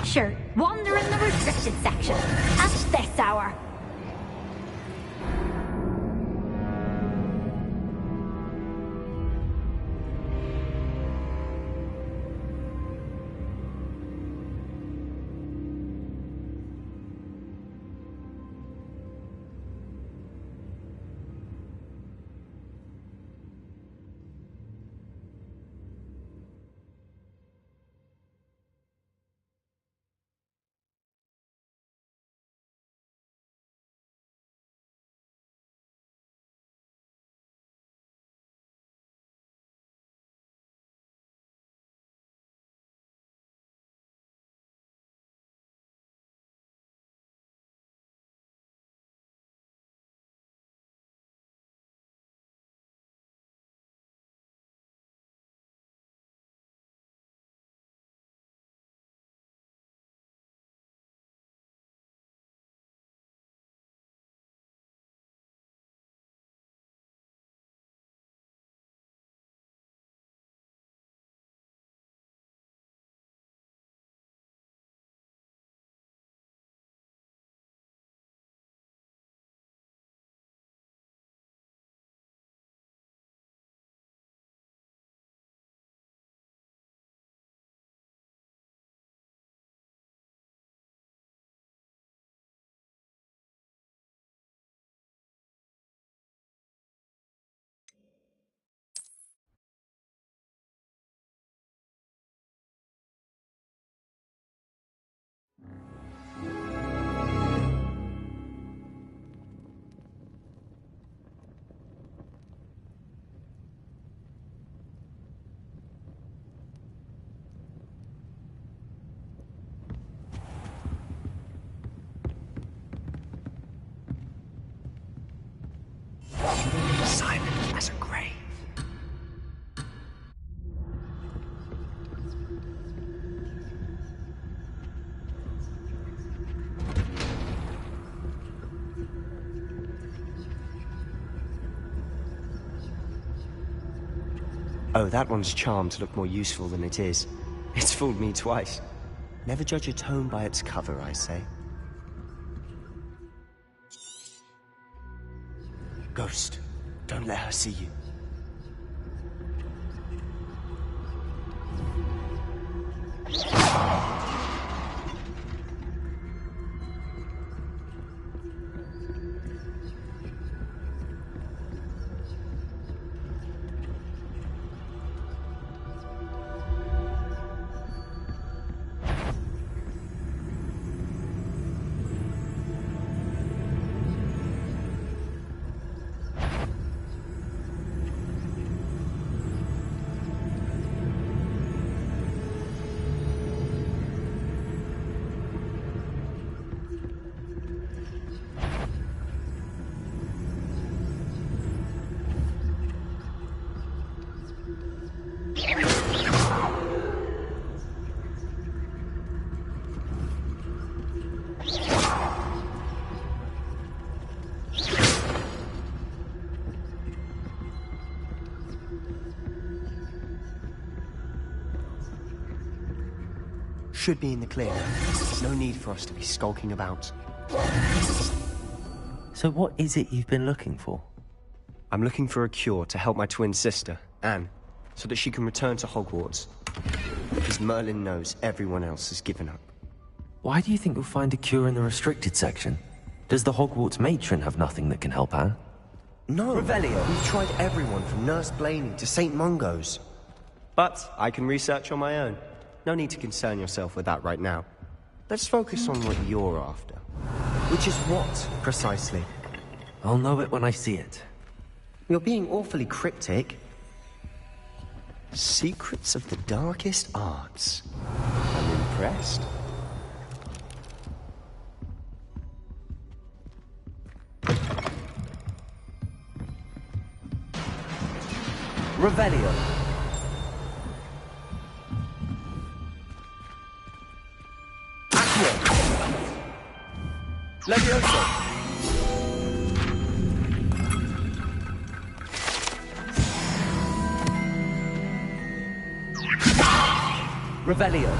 [SPEAKER 20] Sure, wander in the restricted section at this hour.
[SPEAKER 16] Oh, that one's charmed to look more useful than it is. It's fooled me twice. Never judge a tome by its cover, I say. Ghost, don't let her see you. Should be in the clear. No need for us to be skulking about.
[SPEAKER 1] So what is it you've been looking for?
[SPEAKER 16] I'm looking for a cure to help my twin sister, Anne, so that she can return to Hogwarts. Because Merlin knows everyone else has given up.
[SPEAKER 1] Why do you think you'll find a cure in the restricted section? Does the Hogwarts matron have nothing that can help Anne?
[SPEAKER 16] No. Revelio. We've tried everyone from Nurse Blaney to St. Mungo's. But I can research on my own. No need to concern yourself with that right now. Let's focus on what you're after. Which is what, precisely?
[SPEAKER 1] I'll know it when I see it.
[SPEAKER 16] You're being awfully cryptic. Secrets of the darkest arts. I'm impressed.
[SPEAKER 1] Revelio.
[SPEAKER 16] Levioso!
[SPEAKER 1] Revelio.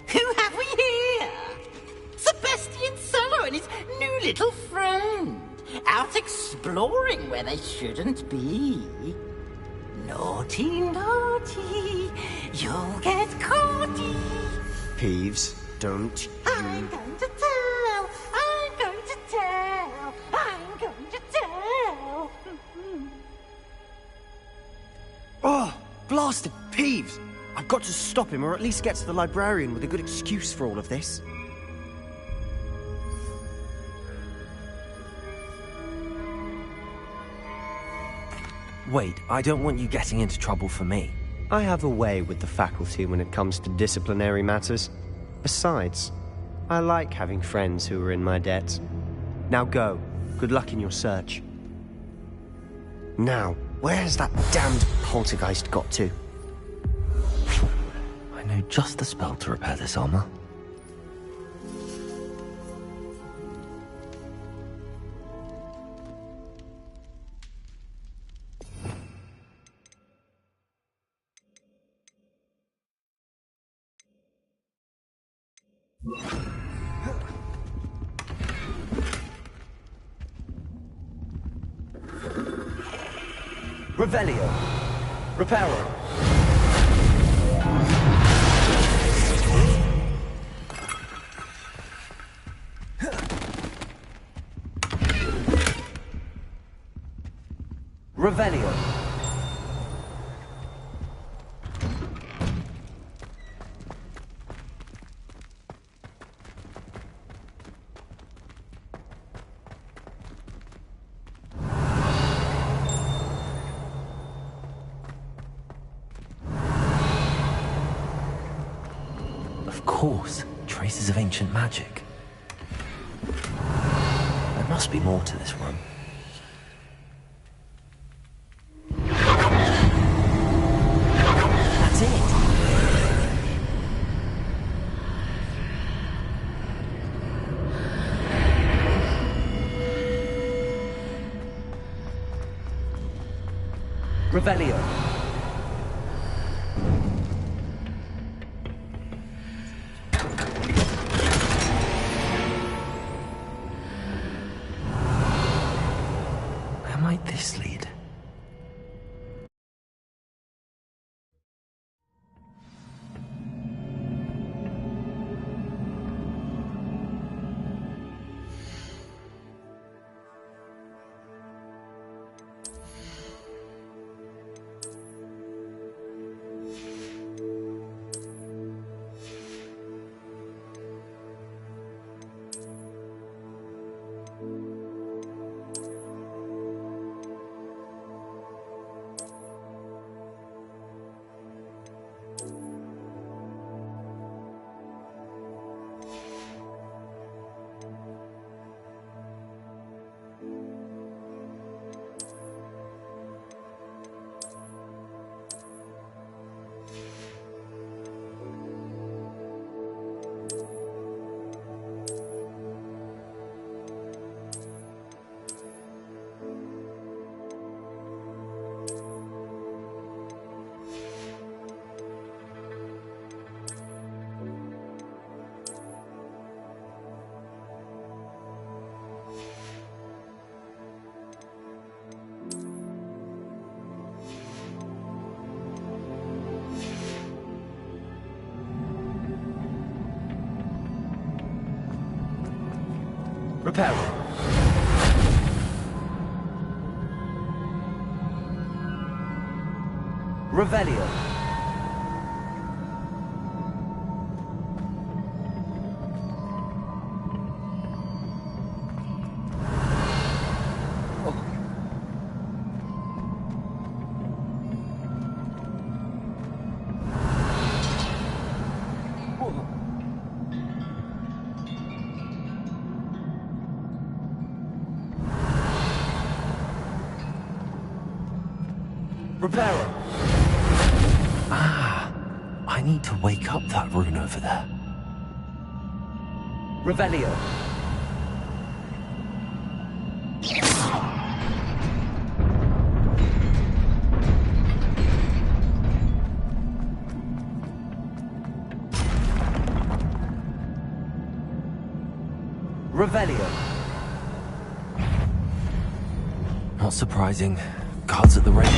[SPEAKER 15] Who have we here? Sebastian Solo and his new little friend. Out exploring where they shouldn't be. Naughty, naughty. You'll get caughty.
[SPEAKER 16] Peeves, don't you...
[SPEAKER 15] I'm going to tell. I'm going to tell. I'm going to tell.
[SPEAKER 16] Oh, blasted Peeves! I've got to stop him, or at least get to the librarian with a good excuse for all of this.
[SPEAKER 1] Wait, I don't want you getting into trouble for me.
[SPEAKER 16] I have a way with the faculty when it comes to disciplinary matters. Besides, I like having friends who are in my debt. Now go. Good luck in your search. Now, where has that damned poltergeist got to?
[SPEAKER 1] I know just the spell to repair this armor.
[SPEAKER 16] Revelio. Reparo. Revelio.
[SPEAKER 1] Of course, traces of ancient magic. There must be more to this room.
[SPEAKER 16] That's it.
[SPEAKER 21] Revelio.
[SPEAKER 1] Where might this lead?
[SPEAKER 21] Reparo. Revelio. Reparo.
[SPEAKER 1] Ah, I need to wake up that rune over there.
[SPEAKER 21] Revelio. Revelio.
[SPEAKER 1] Not surprising. Guards at the ready.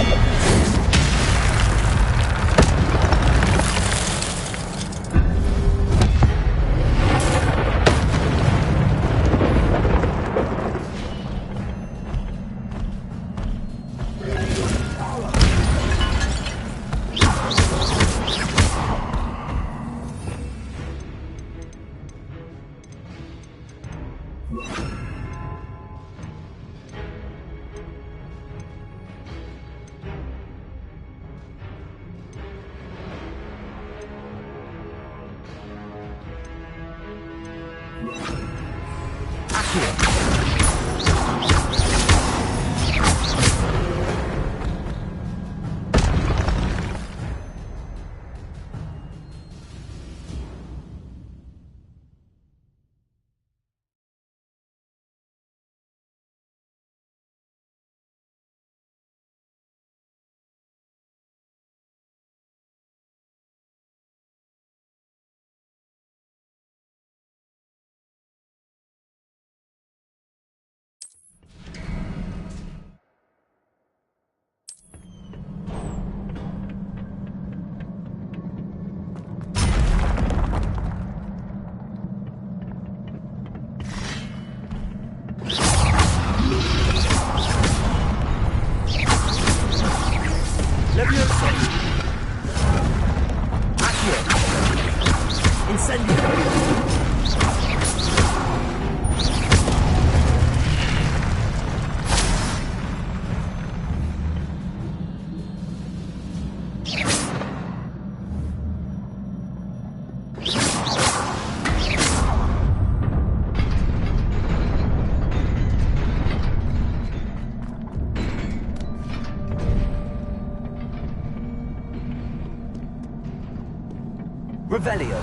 [SPEAKER 21] Revelio.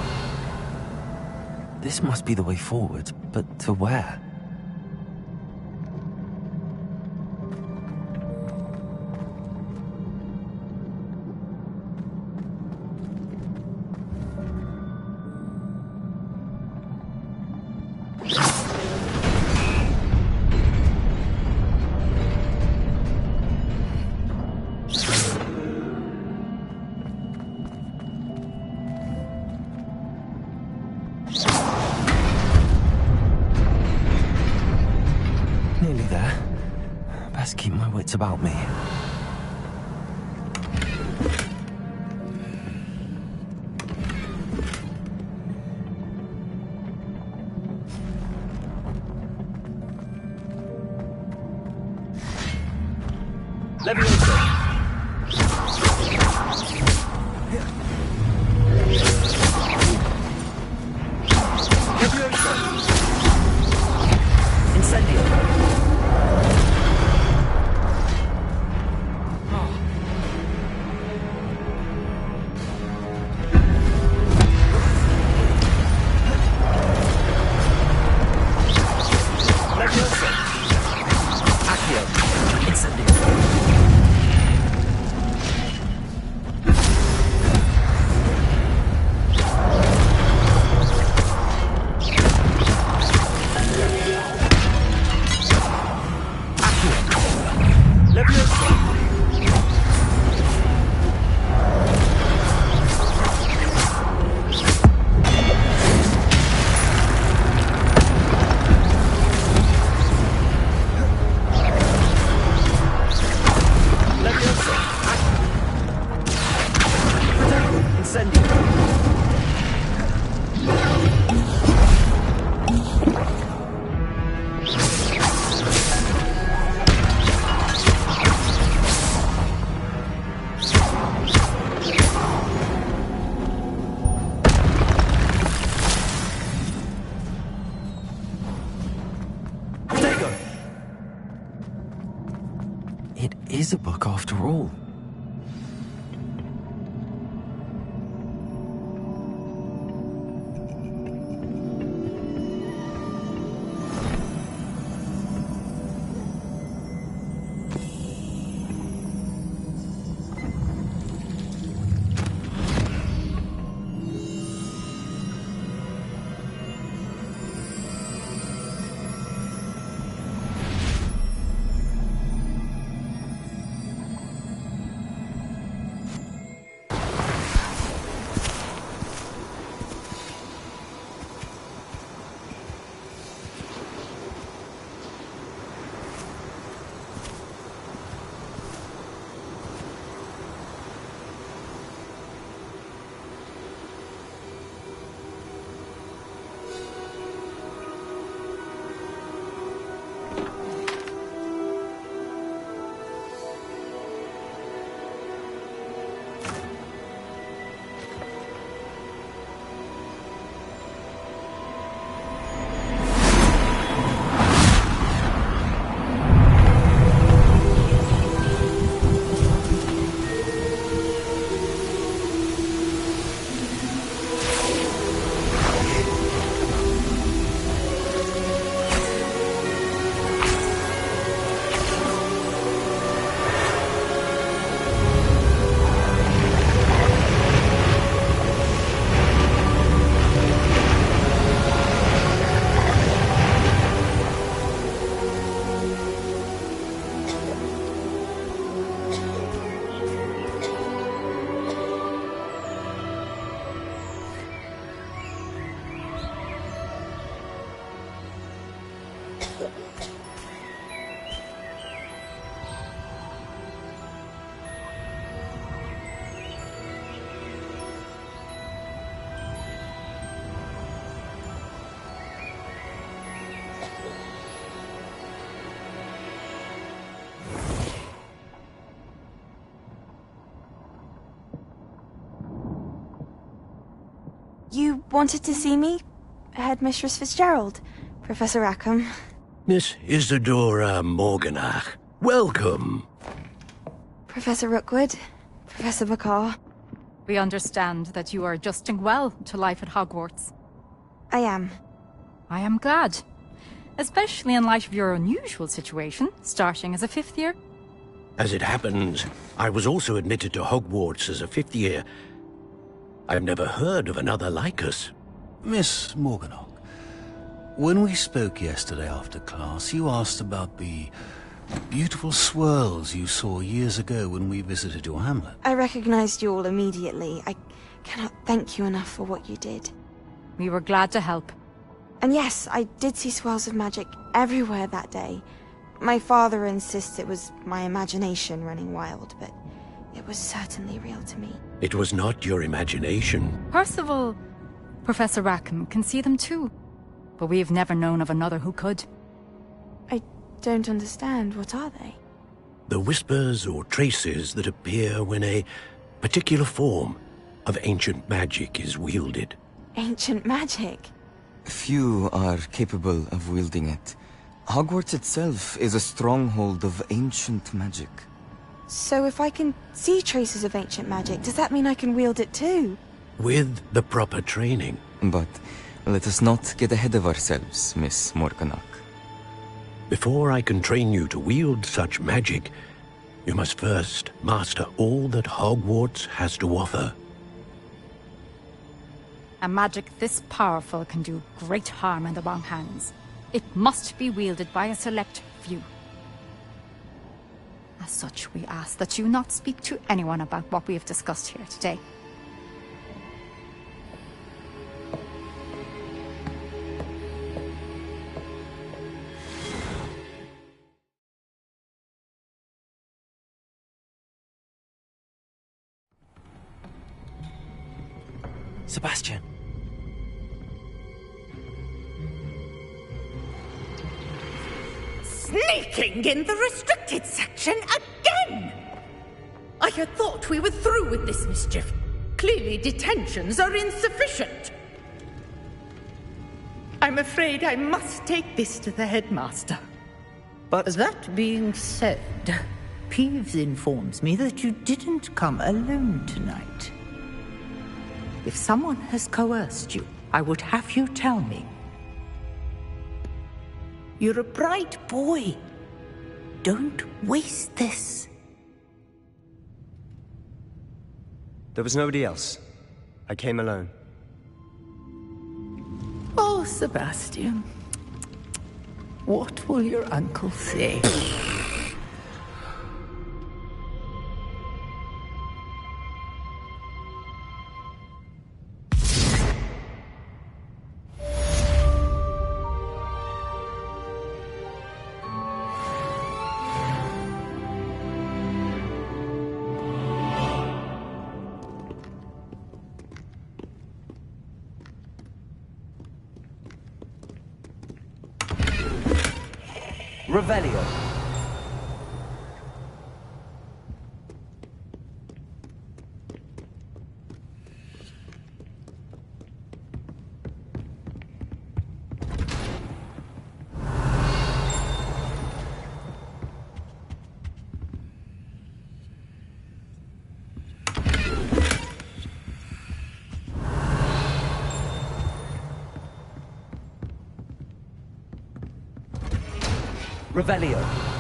[SPEAKER 1] This must be the way forward, but to where? wits about me. It is a book after all.
[SPEAKER 4] You wanted to see me? Headmistress Fitzgerald, Professor Rackham.
[SPEAKER 22] Miss Isadora Morganach, welcome.
[SPEAKER 4] Professor Rookwood, Professor McCaw.
[SPEAKER 23] We understand that you are adjusting well to life at Hogwarts.
[SPEAKER 4] I am.
[SPEAKER 23] I am glad. Especially in light of your unusual situation, starting as a 5th year.
[SPEAKER 22] As it happens, I was also admitted to Hogwarts as a 5th year. I've never heard of another like us.
[SPEAKER 24] Miss Morganach, when we spoke yesterday after class, you asked about the beautiful swirls you saw years ago when we visited your hamlet.
[SPEAKER 4] I recognized you all immediately. I cannot thank you enough for what you did.
[SPEAKER 23] We were glad to help.
[SPEAKER 4] And yes, I did see swirls of magic everywhere that day. My father insists it was my imagination running wild, but it was certainly real to me.
[SPEAKER 22] It was not your imagination.
[SPEAKER 23] Percival, Professor Rackham can see them too. But we've never known of another who could.
[SPEAKER 4] I don't understand. What are they?
[SPEAKER 22] The whispers or traces that appear when a particular form of ancient magic is wielded.
[SPEAKER 4] Ancient magic?
[SPEAKER 1] Few are capable of wielding it. Hogwarts itself is a stronghold of ancient magic.
[SPEAKER 4] So if I can see traces of ancient magic, does that mean I can wield it too?
[SPEAKER 22] With the proper training.
[SPEAKER 1] But let us not get ahead of ourselves, Miss Morganach.
[SPEAKER 22] Before I can train you to wield such magic, you must first master all that Hogwarts has to offer.
[SPEAKER 23] A magic this powerful can do great harm in the wrong hands. It must be wielded by a select few. As such, we ask that you not speak to anyone about what we have discussed here today.
[SPEAKER 1] Sebastian.
[SPEAKER 15] Sneaking in the restricted section again! I had thought we were through with this mischief. Clearly detentions are insufficient. I'm afraid I must take this to the headmaster.
[SPEAKER 3] But that being said, Peeves informs me that you didn't come alone tonight. If someone has coerced you, I would have you tell me. You're a bright boy. Don't waste this.
[SPEAKER 16] There was nobody else. I came alone.
[SPEAKER 3] Oh, Sebastian. What will your uncle say?
[SPEAKER 21] Revelio. Revelio.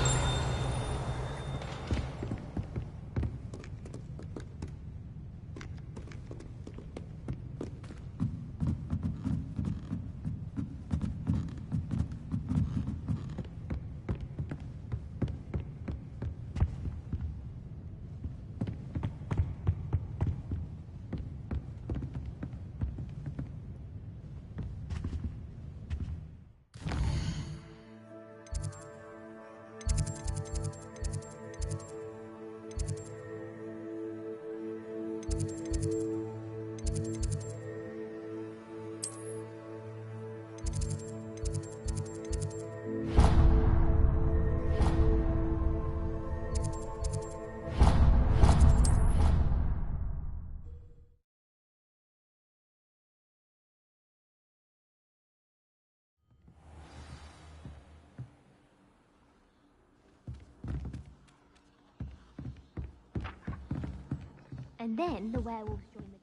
[SPEAKER 12] And then the werewolves join the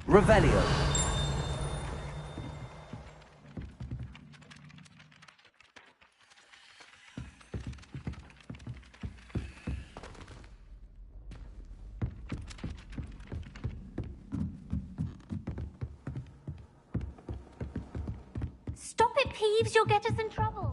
[SPEAKER 21] Revelio.
[SPEAKER 12] Stop it, Peeves! You'll get us in trouble.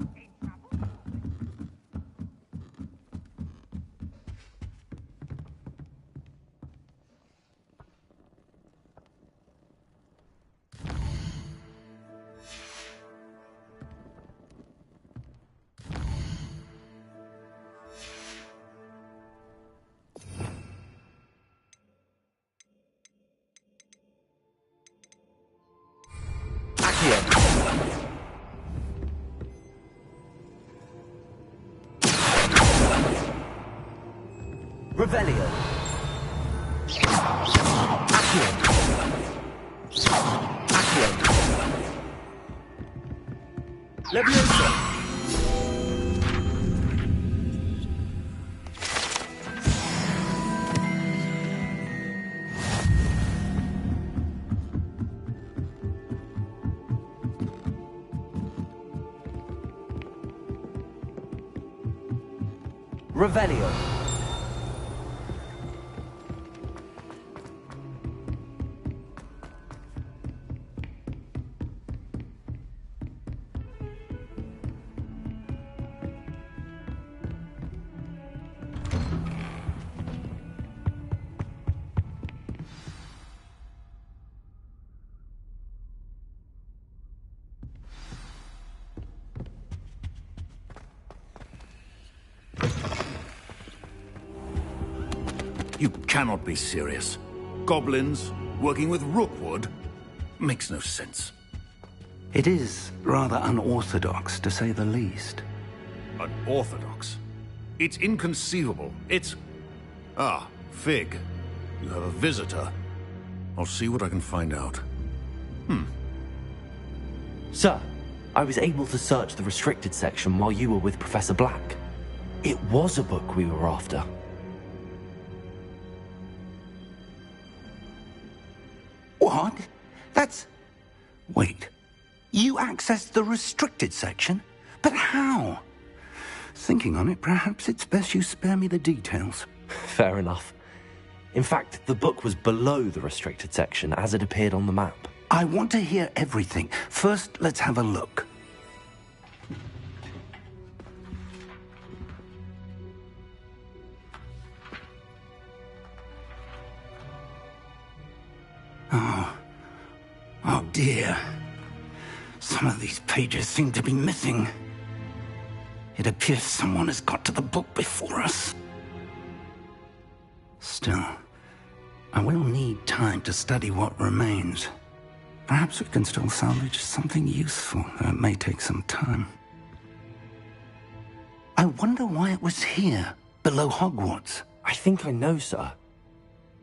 [SPEAKER 21] Revelio. Accio. Accio. Leviosa. Revelio.
[SPEAKER 24] You cannot be serious. Goblins working with Rookwood makes no sense.
[SPEAKER 8] It is rather unorthodox, to say the least.
[SPEAKER 24] Unorthodox? It's inconceivable. It's... Ah, Fig. You have a visitor. I'll see what I can find out.
[SPEAKER 1] Sir, I was able to search the restricted section while you were with Professor Black. It was a book we were after.
[SPEAKER 8] What? That's... Wait. You accessed the restricted section? But how? Thinking on it, perhaps it's best you spare me the details.
[SPEAKER 1] Fair enough. In fact, the book was below the restricted section as it appeared on the map.
[SPEAKER 8] I want to hear everything. First, let's have a look. Oh dear. Some of these pages seem to be missing. It appears someone has got to the book before us. Still, I will need time to study what remains. Perhaps we can still salvage something useful, though it may take some time. I wonder why it was here, below Hogwarts.
[SPEAKER 1] I think I know, sir.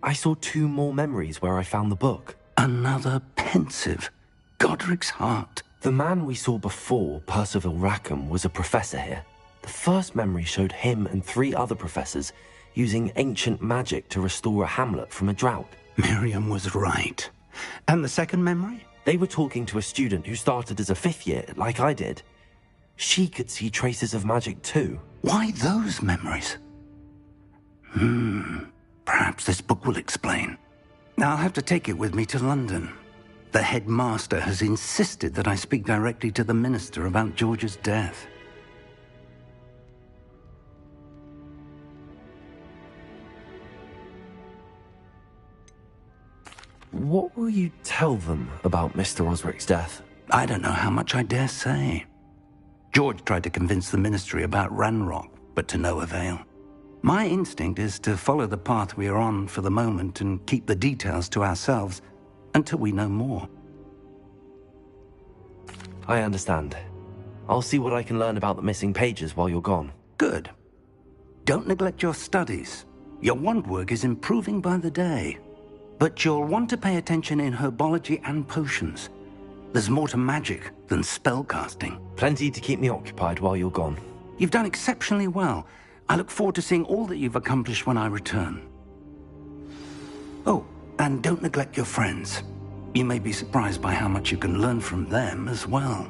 [SPEAKER 1] I saw 2 more memories where I found the book.
[SPEAKER 8] Another pensive. Godric's heart.
[SPEAKER 1] The man we saw before, Percival Rackham, was a professor here. The first memory showed him and 3 other professors using ancient magic to restore a hamlet from a drought.
[SPEAKER 8] Miriam was right. And the second memory?
[SPEAKER 1] They were talking to a student who started as a 5th year, like I did. She could see traces of magic too.
[SPEAKER 8] Why those memories? Perhaps this book will explain. I'll have to take it with me to London. The headmaster has insisted that I speak directly to the minister about George's death.
[SPEAKER 1] What will you tell them about Mr. Osric's death?
[SPEAKER 8] I don't know how much I dare say. George tried to convince the ministry about Ranrock, but to no avail. My instinct is to follow the path we are on for the moment and keep the details to ourselves until we know more.
[SPEAKER 1] I understand. I'll see what I can learn about the missing pages while you're gone.
[SPEAKER 8] Good. Don't neglect your studies. Your wand work is improving by the day. But you'll want to pay attention in herbology and potions. There's more to magic than spellcasting.
[SPEAKER 1] Plenty to keep me occupied while you're gone.
[SPEAKER 8] You've done exceptionally well. I look forward to seeing all that you've accomplished when I return. Oh, and don't neglect your friends. You may be surprised by how much you can learn from them as well.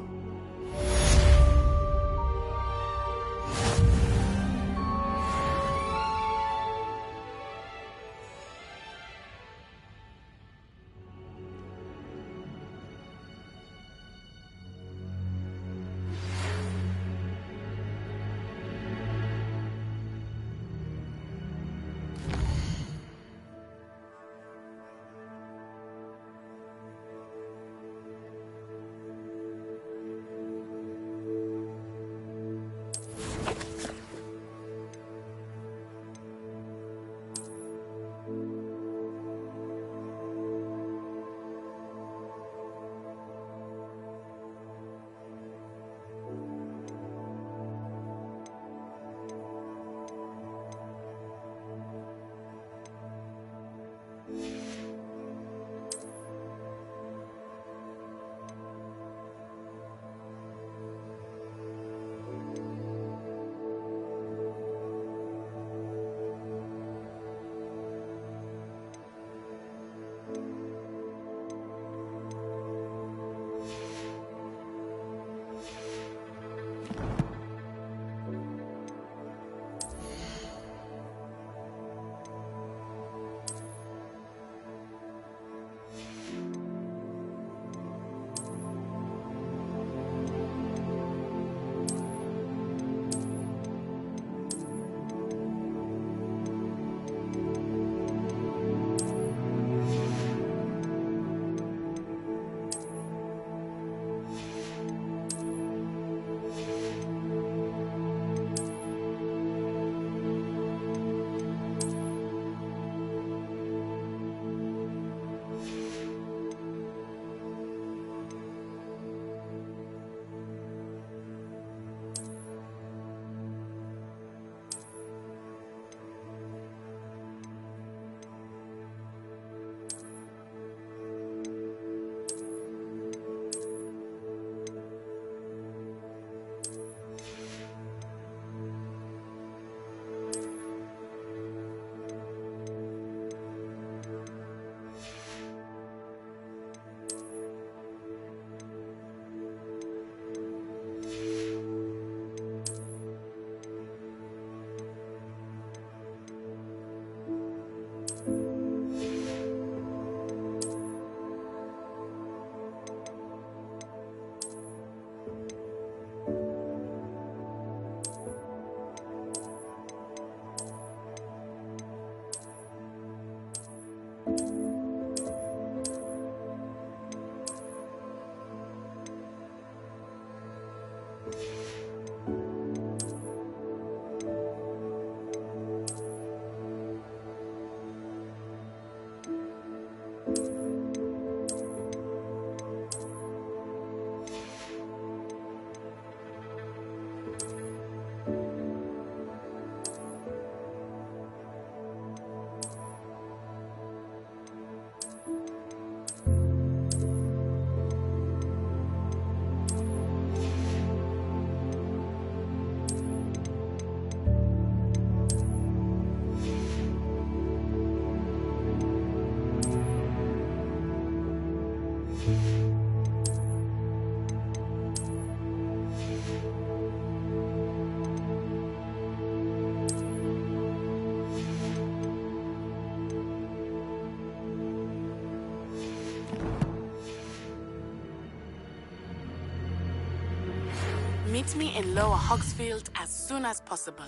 [SPEAKER 5] Meet me in Lower Hogsfield as soon as possible.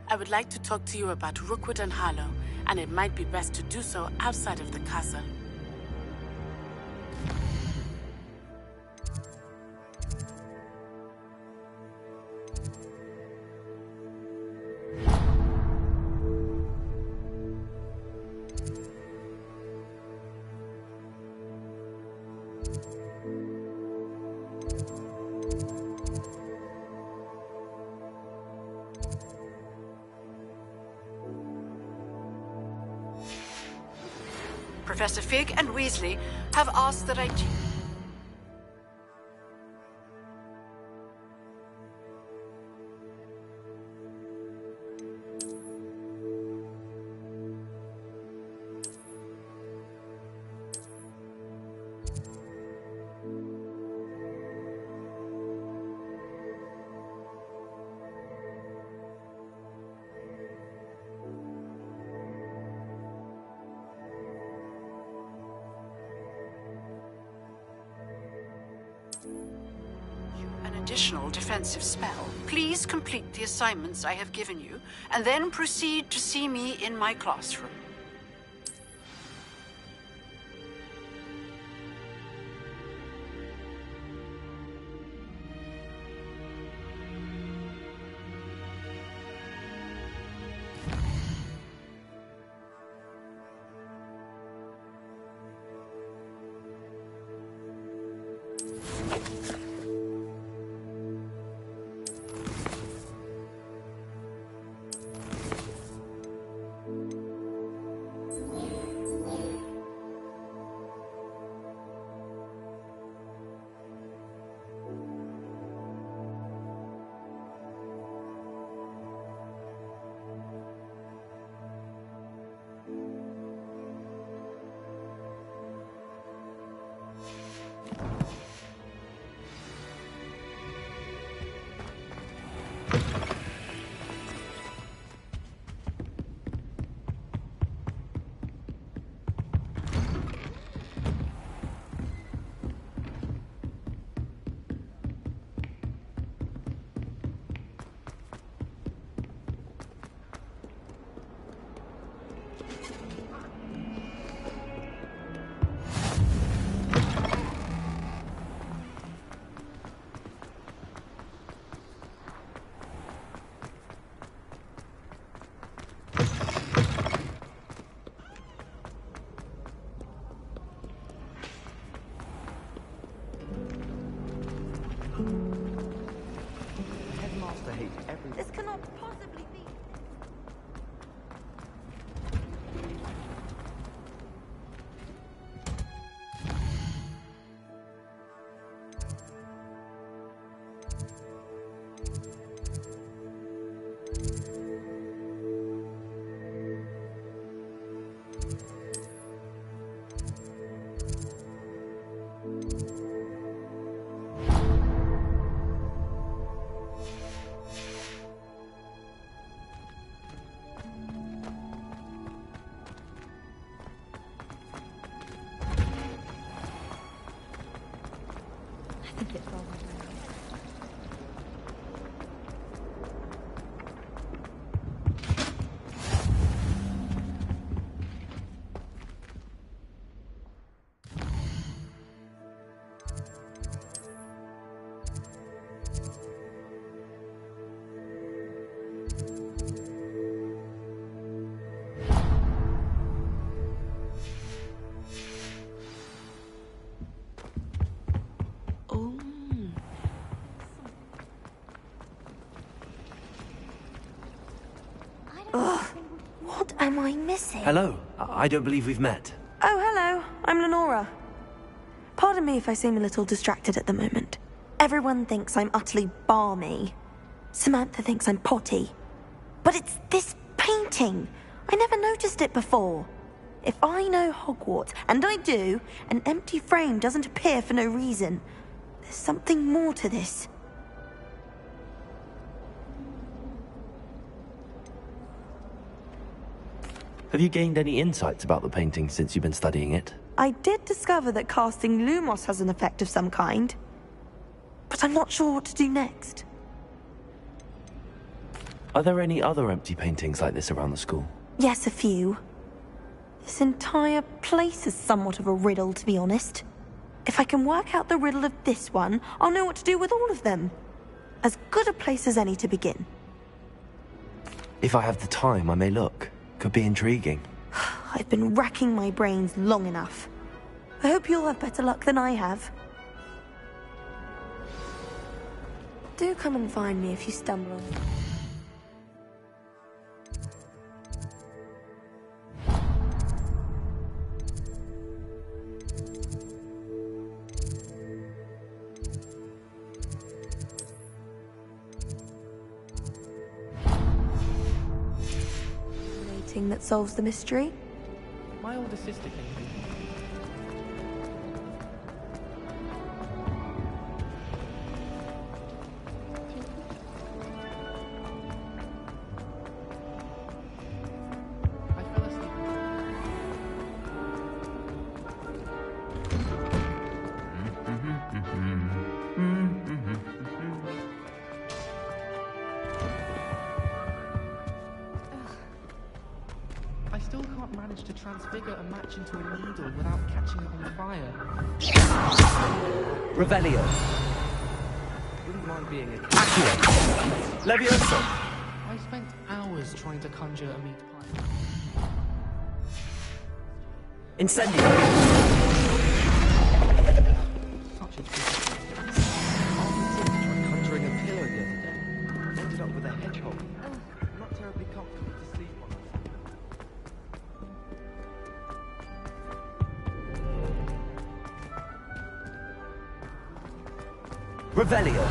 [SPEAKER 5] I would like to talk to you about Rookwood and Harlow, and it might be best to do so outside of the castle.
[SPEAKER 14] Professor Fig and Weasley have asked that I... additional defensive spell. Please complete the assignments I have given you, and then proceed to see me in my classroom.
[SPEAKER 4] This cannot possibly be.
[SPEAKER 6] Ugh, what am I missing?
[SPEAKER 1] Hello. I don't believe we've met.
[SPEAKER 6] Oh, hello. I'm Lenora. Pardon me if I seem a little distracted at the moment. Everyone thinks I'm utterly balmy. Samantha thinks I'm potty. But it's this painting. I never noticed it before. If I know Hogwarts, and I do, an empty frame doesn't appear for no reason. There's something more to this.
[SPEAKER 1] Have you gained any insights about the painting since you've been studying it?
[SPEAKER 6] I did discover that casting Lumos has an effect of some kind. But I'm not sure what to do next.
[SPEAKER 1] Are there any other empty paintings like this around the school?
[SPEAKER 6] Yes, a few. This entire place is somewhat of a riddle, to be honest. If I can work out the riddle of this one, I'll know what to do with all of them. As good a place as any to begin.
[SPEAKER 1] If I have the time, I may look. Could be intriguing.
[SPEAKER 6] I've been racking my brains long enough. I hope you'll have better luck than I have. Do come and find me if you stumble on me. That solves the mystery?
[SPEAKER 21] My older sister came here. I fell asleep. I still can't manage to transfigure a match into a needle without catching it on fire. Revelio. Wouldn't mind being a Accio. Levioso. I spent hours trying to conjure a meat pie.
[SPEAKER 19] Incendio.
[SPEAKER 21] Such a trick. I tried conjuring a pillow the other day. Ended up with a hedgehog. Not terribly comfortable to sleep on.
[SPEAKER 19] Revelio.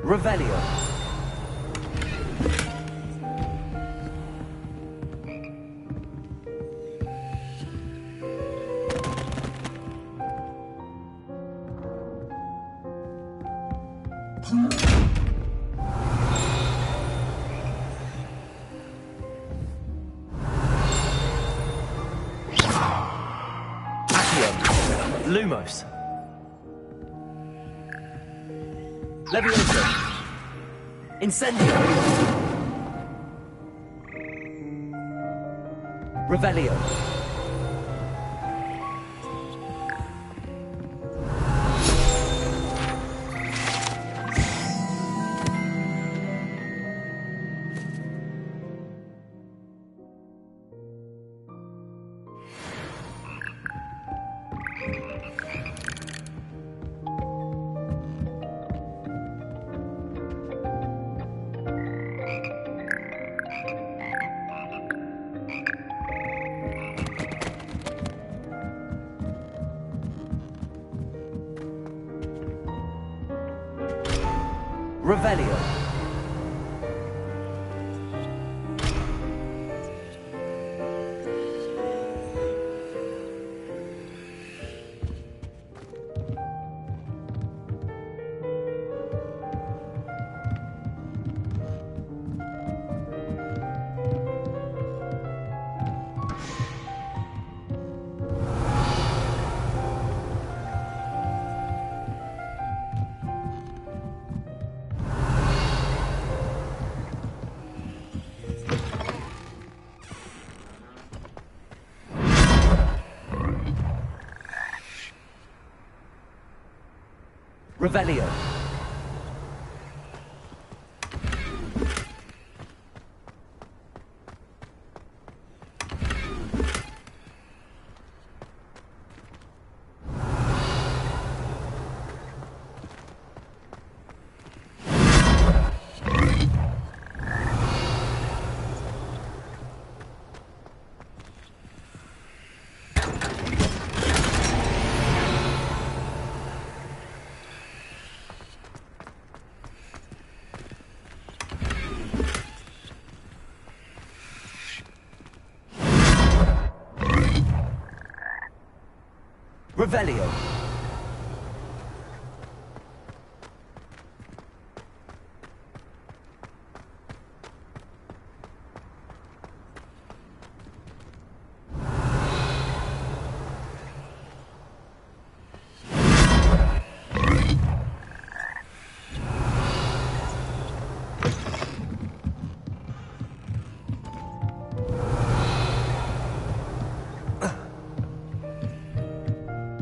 [SPEAKER 19] Revelio.
[SPEAKER 1] Accio. Lumos. Levioso. Incendio. Revelio. Revelio. Revelio.
[SPEAKER 19] Revelio.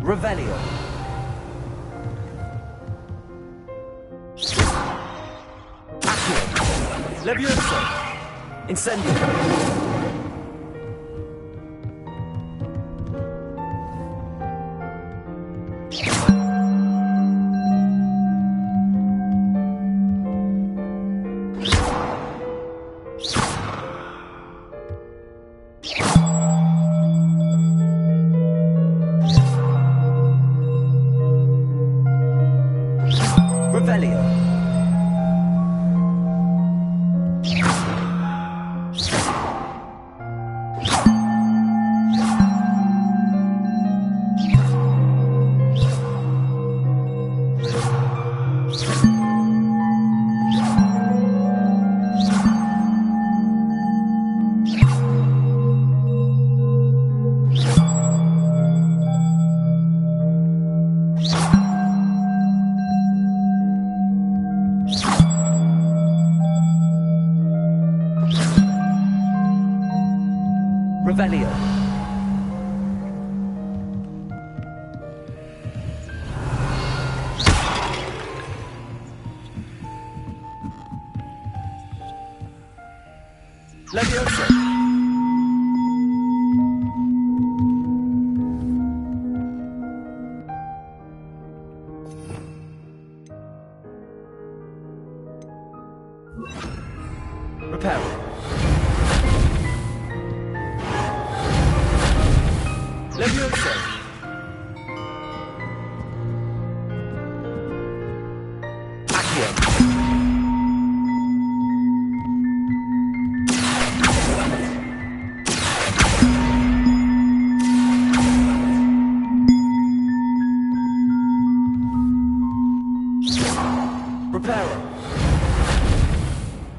[SPEAKER 19] Revelio. Accio. Levioso. Incendio. Revelio. Revelio. Levioso. Reparo. Levioso. Accio. Reparo.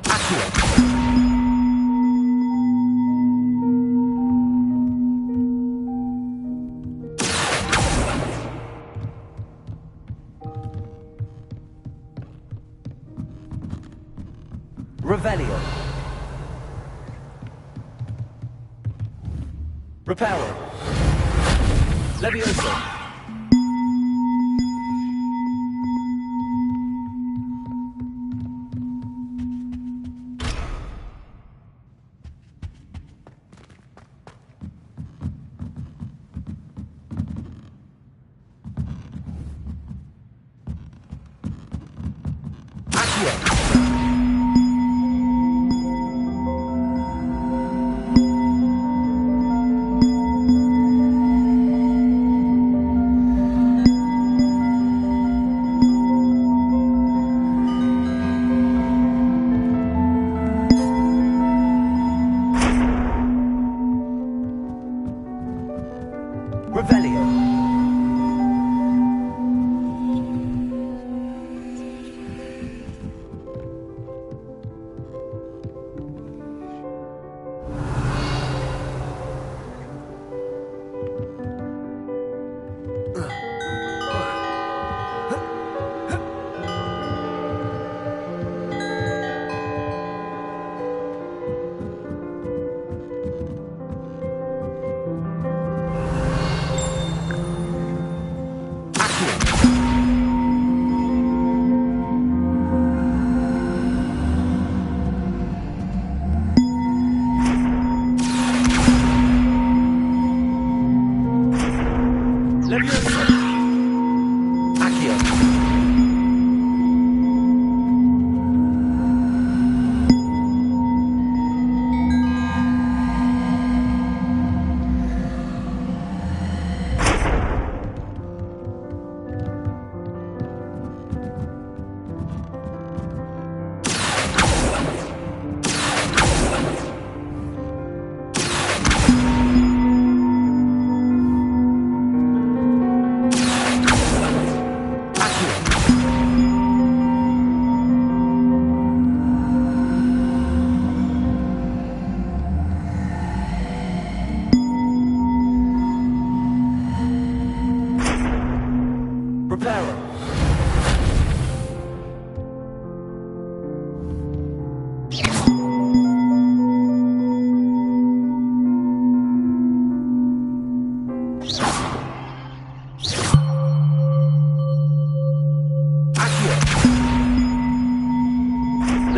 [SPEAKER 19] Accio. Revelio. Reparo. Levioso. Accio. Revelio.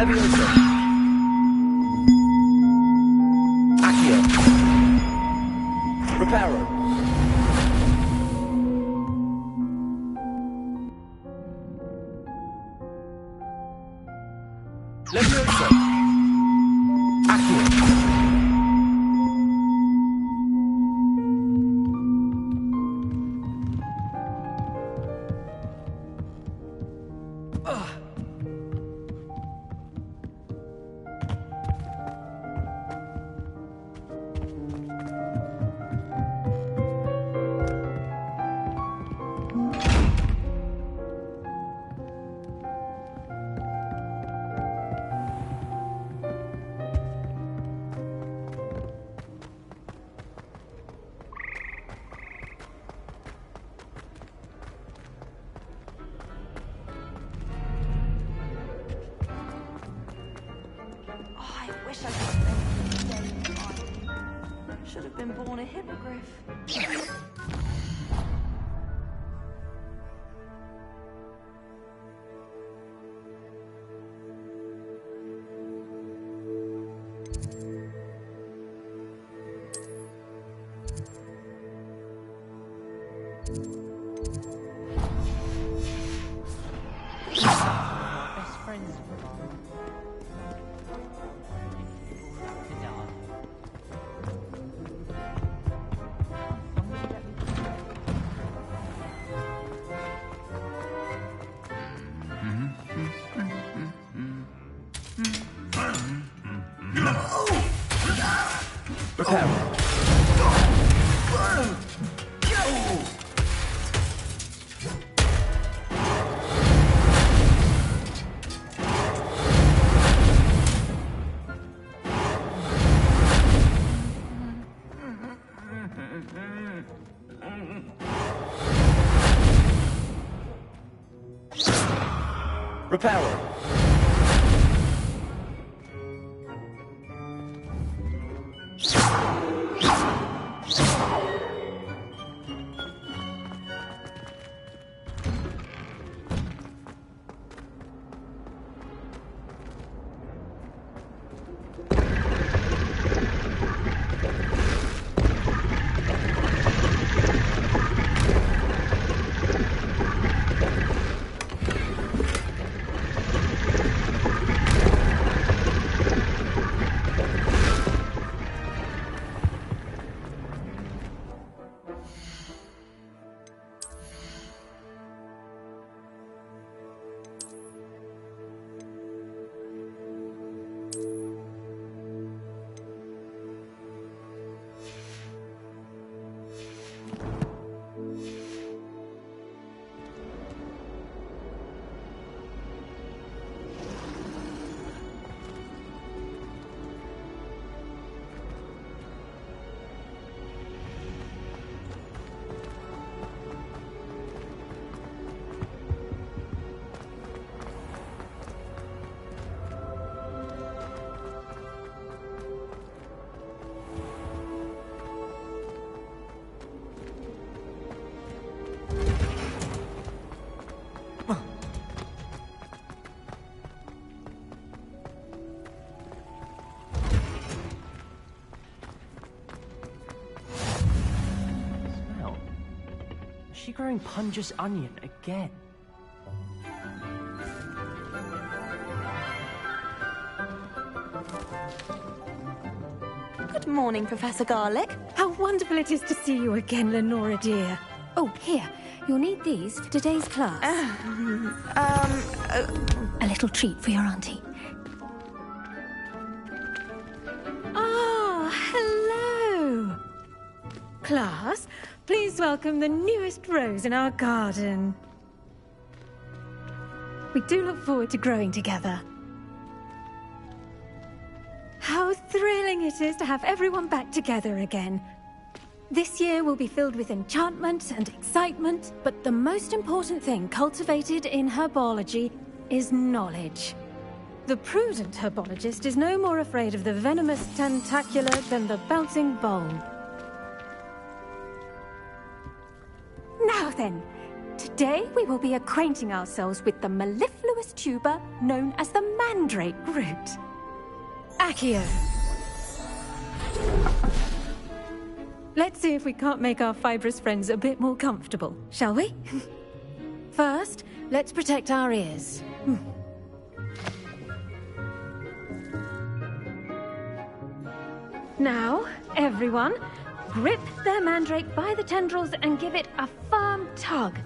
[SPEAKER 19] Leviosa. Accio. Reparo. Leviosa. Accio.
[SPEAKER 6] Should have been born a hippogriff.
[SPEAKER 21] Best friends
[SPEAKER 19] Reparo.
[SPEAKER 21] Is she growing Punja's onion again?
[SPEAKER 6] Good morning, Professor Garlic.
[SPEAKER 7] How wonderful it is to see you again, Lenora dear. Oh, here. You'll need these for today's class. A little treat for your auntie. Ah, hello. Class, please welcome the newest rose in our garden. We do look forward to growing together. How thrilling it is to have everyone back together again. This year will be filled with enchantment and excitement, but the most important thing cultivated in herbology is knowledge. The prudent herbologist is no more afraid of the venomous tentacula than the bouncing bulb. Now then, Today we will be acquainting ourselves with the mellifluous tuber known as the mandrake root. Accio. Let's see if we can't make our fibrous friends a bit more comfortable, shall we? First, let's protect our ears. Now, everyone, grip their mandrake by the tendrils and give it a firm tug.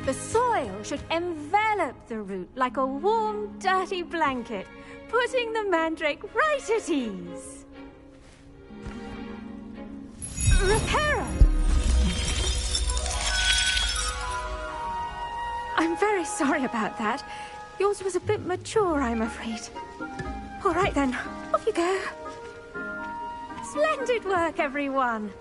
[SPEAKER 7] The soil should envelop the root like a warm, dirty blanket, putting the mandrake right at ease. Reparo! I'm very sorry about that. Yours was a bit mature, I'm afraid. All right then, off you go. Splendid work, everyone.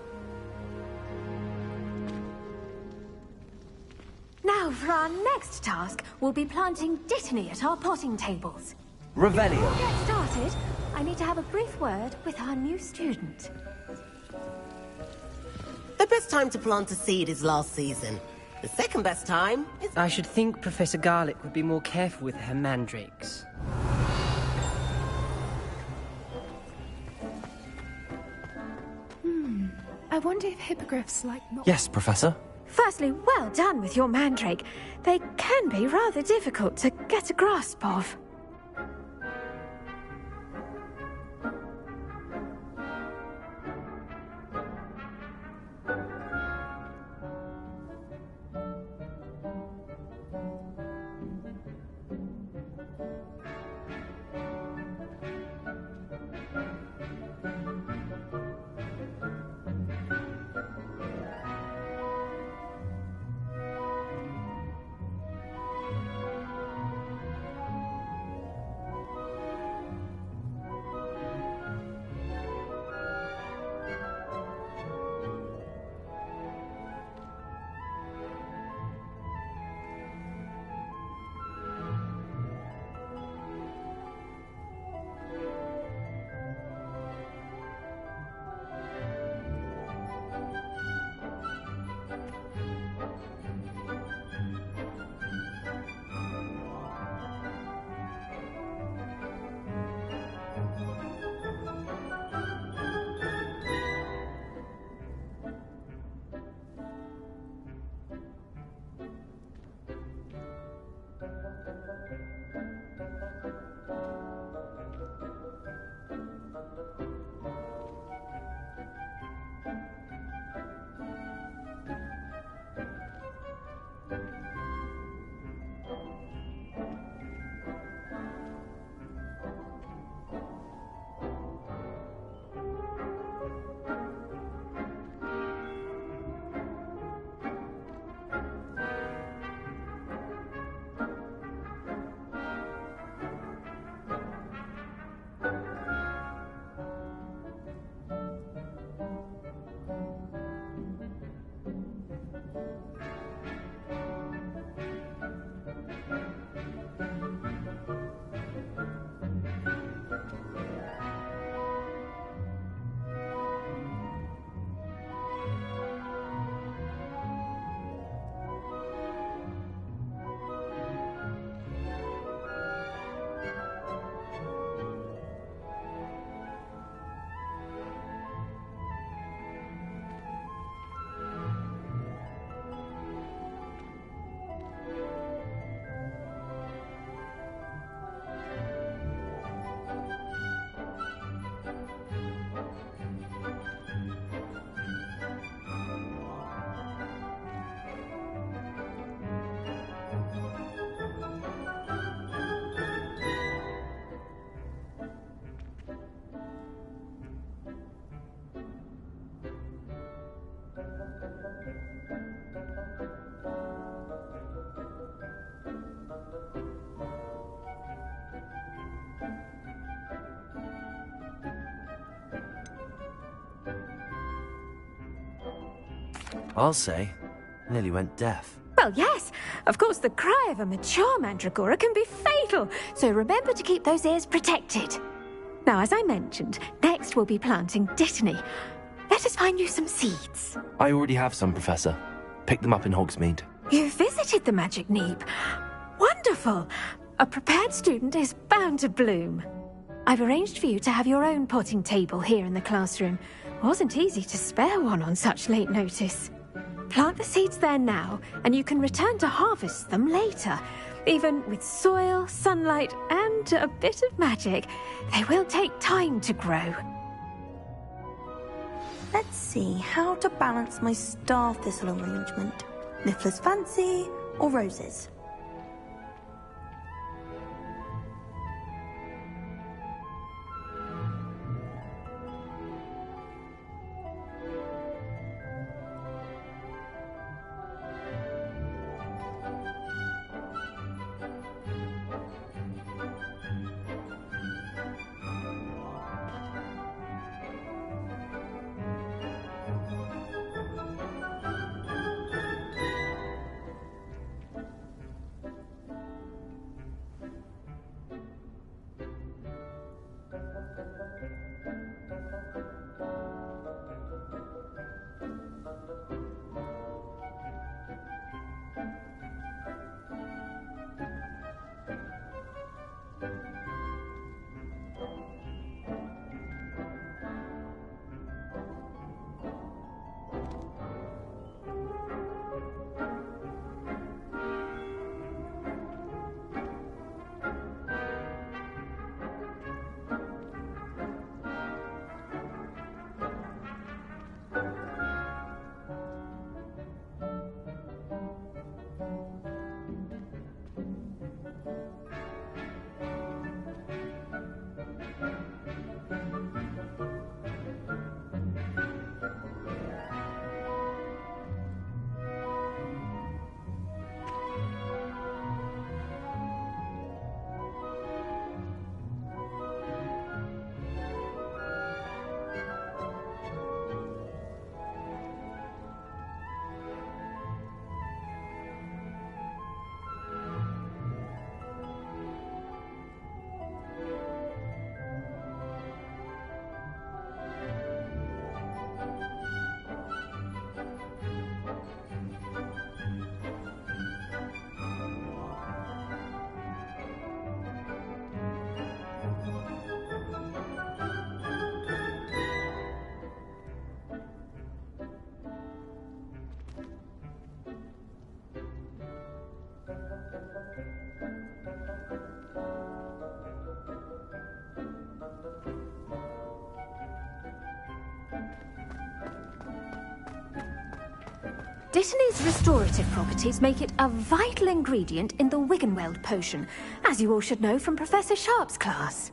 [SPEAKER 7] Now, for our next task, we'll be planting Dittany at our potting tables.
[SPEAKER 19] Revelio.
[SPEAKER 7] Before we get started, I need to have a brief word with our new student.
[SPEAKER 2] The best time to plant a seed is last season. The second best time is...
[SPEAKER 10] I should think Professor Garlick would be more careful with her mandrakes.
[SPEAKER 11] I wonder if hippogriffs like...
[SPEAKER 19] Yes, Professor.
[SPEAKER 7] Firstly, well done with your mandrake. They can be rather difficult to get a grasp of.
[SPEAKER 1] I'll say. Nearly went deaf.
[SPEAKER 7] Well, yes. Of course, the cry of a mature mandragora can be fatal, so remember to keep those ears protected. Now, as I mentioned, next we'll be planting Dittany. Let us find you some seeds.
[SPEAKER 1] I already have some, Professor. Picked them up in Hogsmeade.
[SPEAKER 7] You visited the Magic Neep. Wonderful. A prepared student is bound to bloom. I've arranged for you to have your own potting table here in the classroom. Wasn't easy to spare one on such late notice. Plant the seeds there now, and you can return to harvest them later. Even with soil, sunlight, and a bit of magic, they will take time to grow.
[SPEAKER 6] Let's see how to balance my star thistle arrangement. Niffler's fancy or roses?
[SPEAKER 7] Dittany's restorative properties make it a vital ingredient in the Wiggenweld potion, as you all should know from Professor Sharp's class.